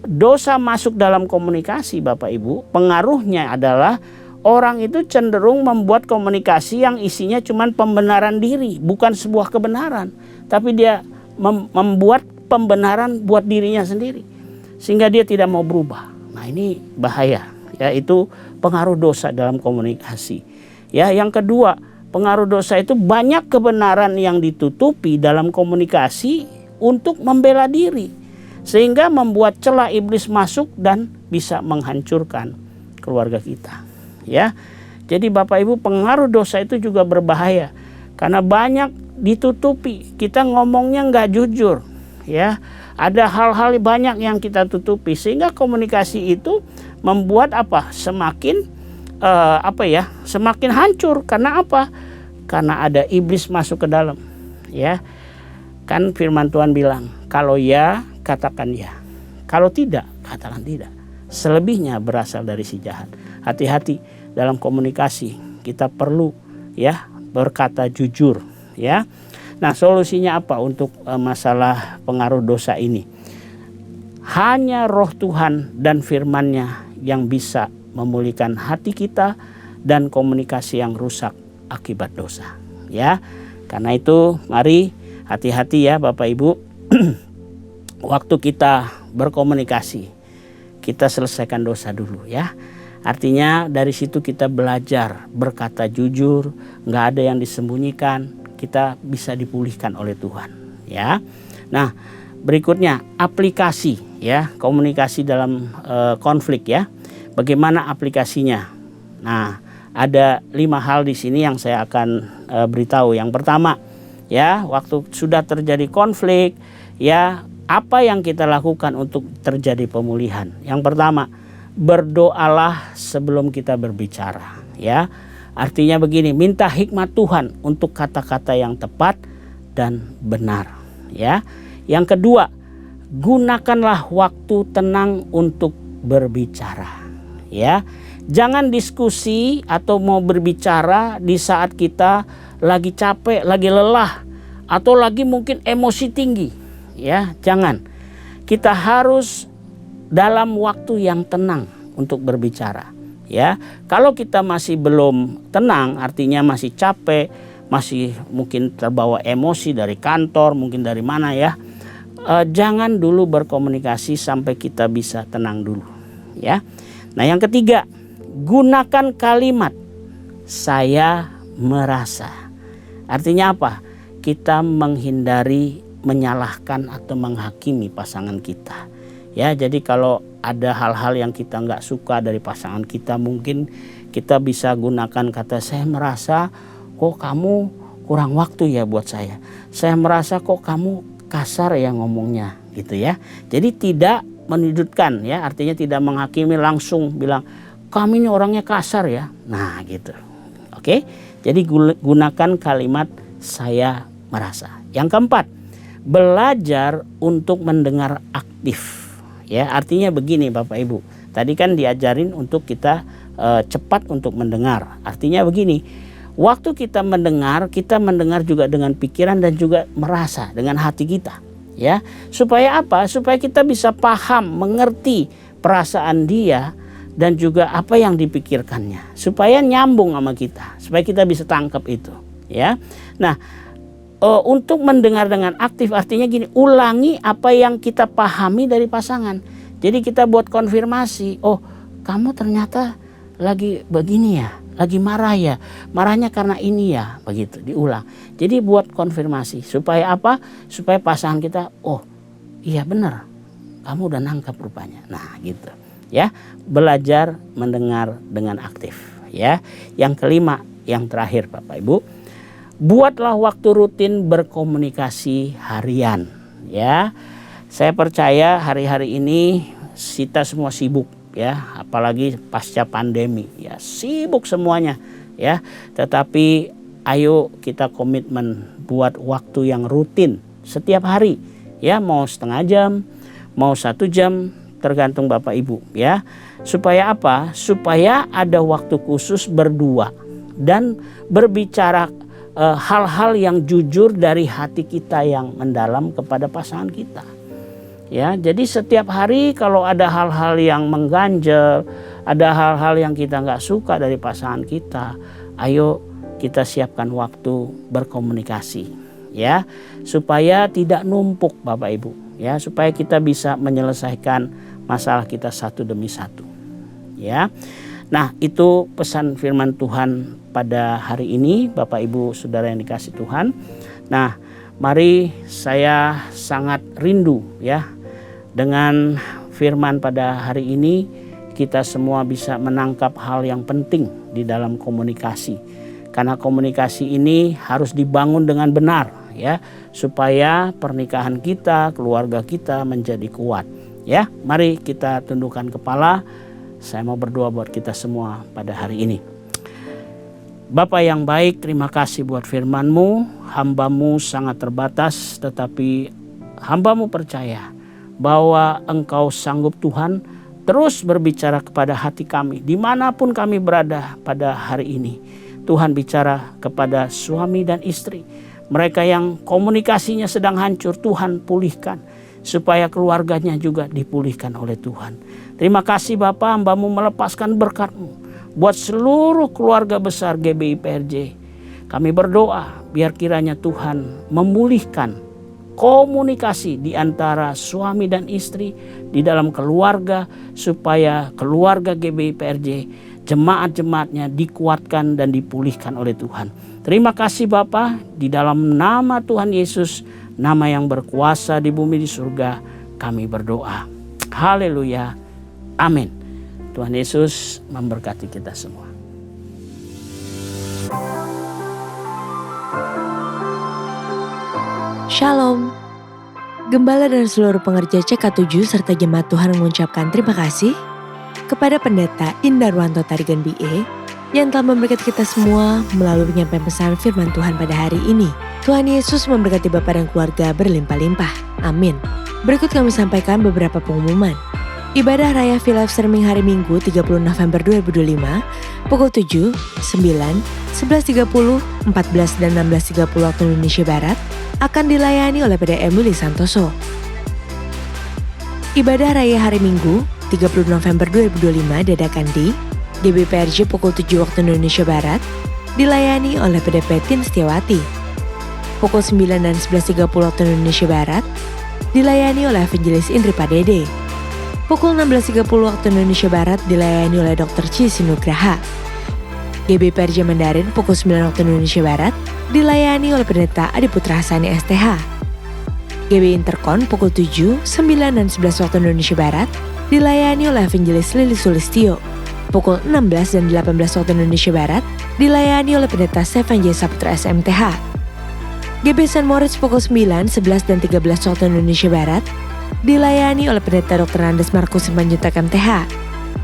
dosa masuk dalam komunikasi Bapak Ibu, pengaruhnya adalah orang itu cenderung membuat komunikasi yang isinya cuma pembenaran diri, bukan sebuah kebenaran, tapi dia membuat pembenaran buat dirinya sendiri, sehingga dia tidak mau berubah. Nah, ini bahaya, ya, itu pengaruh dosa dalam komunikasi. Ya, yang kedua, pengaruh dosa itu banyak kebenaran yang ditutupi dalam komunikasi untuk membela diri, sehingga membuat celah iblis masuk dan bisa menghancurkan keluarga kita. Ya, jadi Bapak Ibu, pengaruh dosa itu juga berbahaya karena banyak ditutupi. Kita ngomongnya nggak jujur, ya. Ada hal-hal banyak yang kita tutupi sehingga komunikasi itu membuat apa? Semakin semakin hancur. Karena apa? Karena ada iblis masuk ke dalam, ya. Kan firman Tuhan bilang, kalau ya katakan ya, kalau tidak katakan tidak. Selebihnya berasal dari si jahat. Hati-hati dalam komunikasi, kita perlu, ya, berkata jujur, ya. Nah, solusinya apa untuk masalah pengaruh dosa ini? Hanya Roh Tuhan dan firman-Nya yang bisa memulihkan hati kita dan komunikasi yang rusak akibat dosa, ya. Karena itu mari hati-hati ya Bapak Ibu. Waktu kita berkomunikasi, kita selesaikan dosa dulu, ya. Artinya dari situ kita belajar berkata jujur, nggak ada yang disembunyikan, kita bisa dipulihkan oleh Tuhan, ya. Nah, berikutnya aplikasi, ya, komunikasi dalam konflik, ya. Bagaimana aplikasinya? Nah, ada 5 hal di sini yang saya akan beritahu. Yang pertama, ya, waktu sudah terjadi konflik, ya, apa yang kita lakukan untuk terjadi pemulihan? Yang pertama, berdoalah sebelum kita berbicara, ya. Artinya begini, minta hikmat Tuhan untuk kata-kata yang tepat dan benar, ya. Yang kedua, gunakanlah waktu tenang untuk berbicara, ya. Jangan diskusi atau mau berbicara di saat kita lagi capek, lagi lelah, atau lagi mungkin emosi tinggi, ya. Jangan. Kita harus dalam waktu yang tenang untuk berbicara, ya. Kalau kita masih belum tenang, artinya masih capek, masih mungkin terbawa emosi dari kantor, mungkin dari mana, ya. Jangan dulu berkomunikasi sampai kita bisa tenang dulu, ya. Nah, yang ketiga, gunakan kalimat saya merasa. Artinya apa? Kita menghindari menyalahkan atau menghakimi pasangan kita, ya. Jadi kalau ada hal-hal yang kita nggak suka dari pasangan kita, mungkin kita bisa gunakan kata saya merasa kok kamu kurang waktu ya buat saya. Saya merasa kok kamu kasar ya ngomongnya, gitu, ya. Jadi tidak menyudutkan, ya. Artinya tidak menghakimi, langsung bilang kami ini orangnya kasar ya. Nah, gitu. Oke. Jadi gunakan kalimat saya merasa. Yang keempat, belajar untuk mendengar aktif, ya. Artinya begini Bapak Ibu, tadi kan diajarin untuk kita cepat untuk mendengar. Artinya begini, waktu kita mendengar juga dengan pikiran dan juga merasa dengan hati kita, ya. Supaya apa? Supaya kita bisa paham, mengerti perasaan dia dan juga apa yang dipikirkannya, supaya nyambung sama kita, supaya kita bisa tangkap itu, ya. Nah, untuk mendengar dengan aktif artinya gini, ulangi apa yang kita pahami dari pasangan. Jadi kita buat konfirmasi, oh kamu ternyata lagi begini ya, lagi marah ya, marahnya karena ini ya, begitu, diulang. Jadi buat konfirmasi, supaya apa? Supaya pasangan kita, oh iya benar, kamu udah nangkap rupanya. Nah, gitu, ya. Belajar mendengar dengan aktif, ya. Yang kelima, yang terakhir Bapak Ibu, buatlah waktu rutin berkomunikasi harian, ya. Saya percaya hari-hari ini kita semua sibuk, ya, apalagi pasca pandemi, ya, sibuk semuanya, ya. Tetapi ayo kita komitmen buat waktu yang rutin setiap hari, ya, mau setengah jam, mau 1 jam, tergantung Bapak Ibu, ya. Supaya apa? Supaya ada waktu khusus berdua dan berbicara hal-hal yang jujur dari hati kita yang mendalam kepada pasangan kita, ya. Jadi setiap hari kalau ada hal-hal yang mengganjal, ada hal-hal yang kita nggak suka dari pasangan kita, ayo kita siapkan waktu berkomunikasi ya, supaya tidak numpuk Bapak Ibu ya, supaya kita bisa menyelesaikan masalah kita satu demi satu ya. Nah, itu pesan firman Tuhan pada hari ini Bapak Ibu Saudara yang dikasih Tuhan. Nah, mari, saya sangat rindu ya dengan firman pada hari ini, kita semua bisa menangkap hal yang penting di dalam komunikasi. Karena komunikasi ini harus dibangun dengan benar ya, supaya pernikahan kita, keluarga kita menjadi kuat ya. Mari kita tundukkan kepala. Saya mau berdoa buat kita semua pada hari ini. Bapa yang baik, terima kasih buat firman-Mu. Hamba-Mu sangat terbatas, tetapi hamba-Mu percaya bahwa Engkau sanggup Tuhan terus berbicara kepada hati kami dimanapun kami berada pada hari ini. Tuhan bicara kepada suami dan istri, mereka yang komunikasinya sedang hancur, Tuhan pulihkan supaya keluarganya juga dipulihkan oleh Tuhan. Terima kasih Bapa, hamba-Mu melepaskan berkat-Mu buat seluruh keluarga besar GBI PRJ. Kami berdoa biar kiranya Tuhan memulihkan komunikasi di antara suami dan istri di dalam keluarga, supaya keluarga GBI PRJ, jemaat-jemaatnya dikuatkan dan dipulihkan oleh Tuhan. Terima kasih Bapa, di dalam nama Tuhan Yesus, nama yang berkuasa di bumi di surga, kami berdoa. Haleluya. Amin. Tuhan Yesus memberkati kita semua. Shalom. Gembala dan seluruh pengerja CK7 serta jemaat Tuhan mengucapkan terima kasih kepada Pendeta Indarwanto Tarigan BE yang telah memberkati kita semua melalui penyampaian pesan firman Tuhan pada hari ini. Tuhan Yesus memberkati Bapak dan keluarga berlimpah-limpah. Amin. Berikut kami sampaikan beberapa pengumuman. Ibadah Raya V-Live Streaming hari Minggu 30 November 2025 pukul 7, 9, 11.30, 14 dan 16.30 waktu Indonesia Barat akan dilayani oleh PDM Willy Santoso. Ibadah Raya hari Minggu 30 November 2025 dadakan di GBPRJ pukul 7 waktu Indonesia Barat dilayani oleh PDP Tin Setiawati. Pukul 9 dan 11.30 waktu Indonesia Barat dilayani oleh Evangelis Indri Padede. Pukul 16.30 waktu Indonesia Barat dilayani oleh Dr. Cis Nugraha. GBPRJ Mandarin pukul 9 waktu Indonesia Barat dilayani oleh Pendeta Adiputra Hasani STH. GB Interkon pukul 7, 9 dan 11 waktu Indonesia Barat dilayani oleh Evangelis Lili Sulistio. Pukul 16 dan 18 waktu Indonesia Barat dilayani oleh Pendeta Stefan J. Saputra SMTH. GB St. Moritz pukul 9, 11 dan 13 waktu Indonesia Barat dilayani oleh Pendeta Dr. Andes Markus Simanjuntak MTH.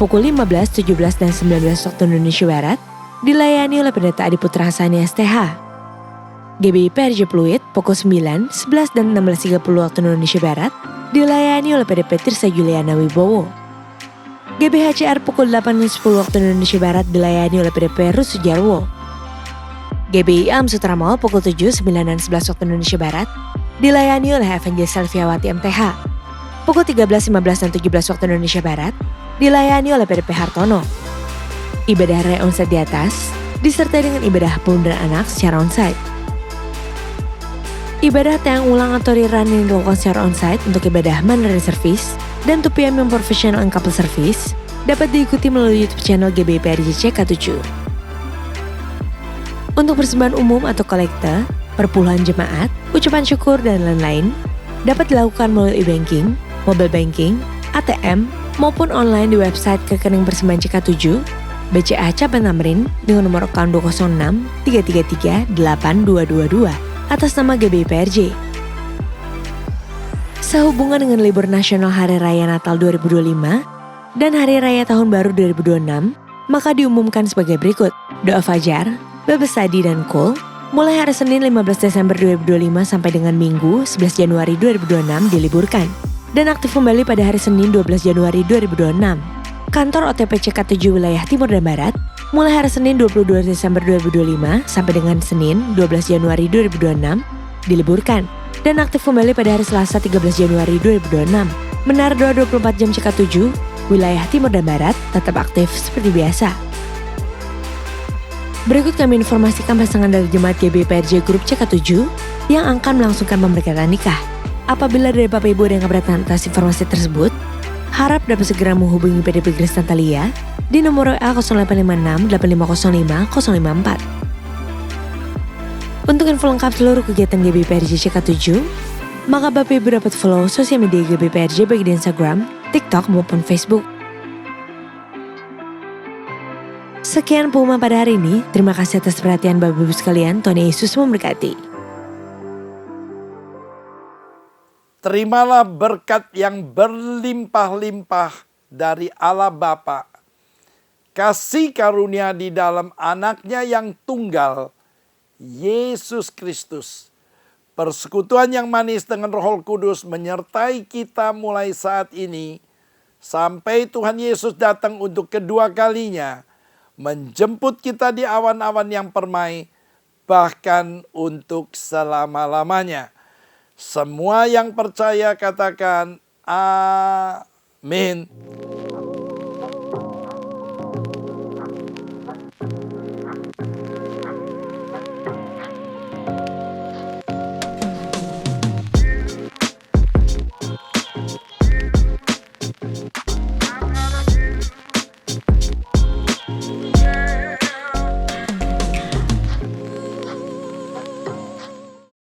Pukul 15, 17 dan 19 waktu Indonesia Barat dilayani oleh Pendeta Adiputra Hasani STH. GBI PRJ Pluit pukul 9, 11 dan 16.30 waktu Indonesia Barat dilayani oleh PDP Tirsa Juliana Wibowo. GBHCR pukul 8 dan 10 waktu Indonesia Barat dilayani oleh PDP Rus Sujarwo. GBI Am Sutra Mall pukul 7, 9 dan 11 waktu Indonesia Barat dilayani oleh Evangelis Selviawati MTH. Pukul 13, 15 dan 17 waktu Indonesia Barat dilayani oleh PDP Hartono. Ibadah Raya onsite di atas disertai dengan ibadah pengunduran anak secara onsite. Ibadah tayang ulang atau rerun yang dilakukan secara onsite untuk ibadah Mandarin Service dan 2PM yang Professional and Couple Service dapat diikuti melalui YouTube channel GBI PRJ CK7. Untuk persembahan umum atau kolekte, perpuluhan jemaat, ucapan syukur dan lain-lain dapat dilakukan melalui e-banking, mobile banking, ATM, maupun online di website rekening persembahan CK7 BCA Cabang Tamrin dengan nomor account 206 333 8222 atas nama GBI PRJ. Sehubungan dengan libur nasional Hari Raya Natal 2025 dan Hari Raya Tahun Baru 2026, maka diumumkan sebagai berikut. Doa Fajar, Bebes Sadi dan Kul mulai hari Senin 15 Desember 2025 sampai dengan Minggu 11 Januari 2026 diliburkan dan aktif kembali pada hari Senin 12 Januari 2026. Kantor OTP CK7 wilayah Timur dan Barat mulai hari Senin 22 Desember 2025 sampai dengan Senin 12 Januari 2026 diliburkan dan aktif kembali pada hari Selasa 13 Januari 2026. Menara doa 24 jam CK7 Wilayah timur dan barat tetap aktif seperti biasa. Berikut kami informasikan pasangan dari Jemaat GBPRJ Grup CK7 yang akan melangsungkan pemberkatan nikah. Apabila dari Bapak Ibu ada yang keberatan atas informasi tersebut, harap dapat segera menghubungi PDP Grace Natalia di nomor WA 0856 8505 054. Untuk info lengkap seluruh kegiatan GBPRJ CK7, maka Bapak Ibu dapat follow sosial media GBPRJ baik di Instagram, TikTok maupun Facebook. Sekian pengumuman pada hari ini. Terima kasih atas perhatian Bapak Ibu sekalian. Tuhan Yesus memberkati. Terimalah berkat yang berlimpah-limpah dari Allah Bapa, kasih karunia di dalam anaknya yang tunggal, Yesus Kristus, persekutuan yang manis dengan Roh Kudus menyertai kita mulai saat ini, sampai Tuhan Yesus datang untuk kedua kalinya, menjemput kita di awan-awan yang permai, bahkan untuk selama-lamanya. Semua yang percaya katakan amin.